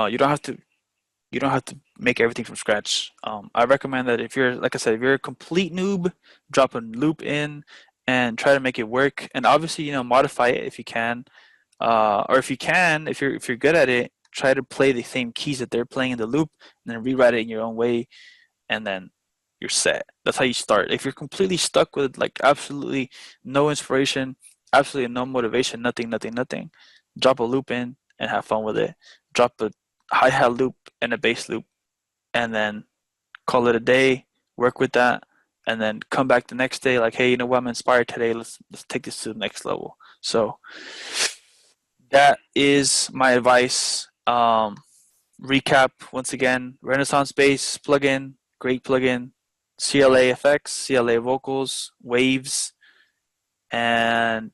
You don't have to make everything from scratch. I recommend that if you're, like I said, if you're a complete noob, drop a loop in and try to make it work. And obviously, modify it if you can. Or if you're good at it, try to play the same keys that they're playing in the loop, and then rewrite it in your own way, and then you're set. That's how you start. If you're completely stuck with like absolutely no inspiration, absolutely no motivation, nothing, nothing, nothing. Drop a loop in and have fun with it. Drop a hi-hat loop and a bass loop, and then call it a day, work with that, and then come back the next day like, hey, you know what, I'm inspired today. Let's take this to the next level. So that is my advice. Recap once again: Renaissance Bass plugin, great plugin. CLA effects, CLA vocals, waves, and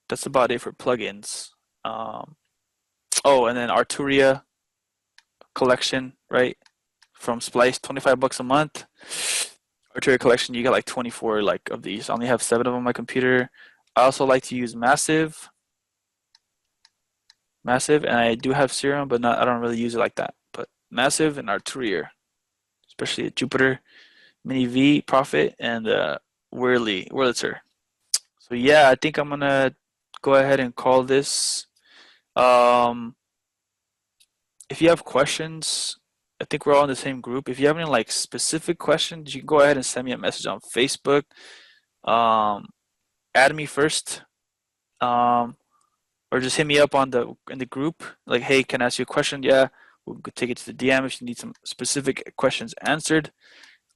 that's about it for plugins. Oh, and then Arturia collection, right? From Splice, $25 a month. Arturia collection, you get like 24 like of these. I only have 7 of them on my computer. I also like to use Massive, and I do have Serum, but I don't really use it like that. But Massive and Arturia, especially at Jupiter, Mini V, Prophet, and Wurlitzer. So yeah, I think I'm gonna go ahead and call this. If you have questions, I think we're all in the same group. If you have any like specific questions, you can go ahead and send me a message on Facebook. Add me first, or just hit me up in the group. Like, hey, can I ask you a question? Yeah, we'll take it to the DM if you need some specific questions answered.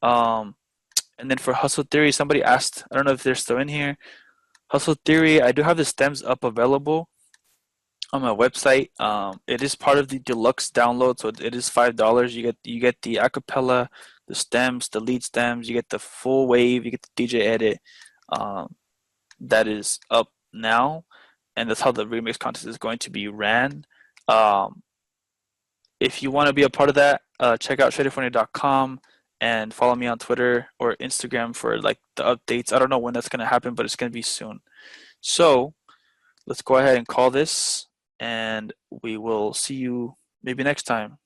And then for Hustle Theory, somebody asked. I don't know if they're still in here. Hustle Theory, I do have the stems up available on my website. It is part of the deluxe download, so it is $5. You get the acapella, the stems, the lead stems. You get the full wave. You get the DJ edit. That is up now, and that's how the remix contest is going to be ran. If you want to be a part of that, check out SchadePhonia.com and follow me on Twitter or Instagram for like the updates. I don't know when that's going to happen, but it's going to be soon. So let's go ahead and call this, and we will see you maybe next time.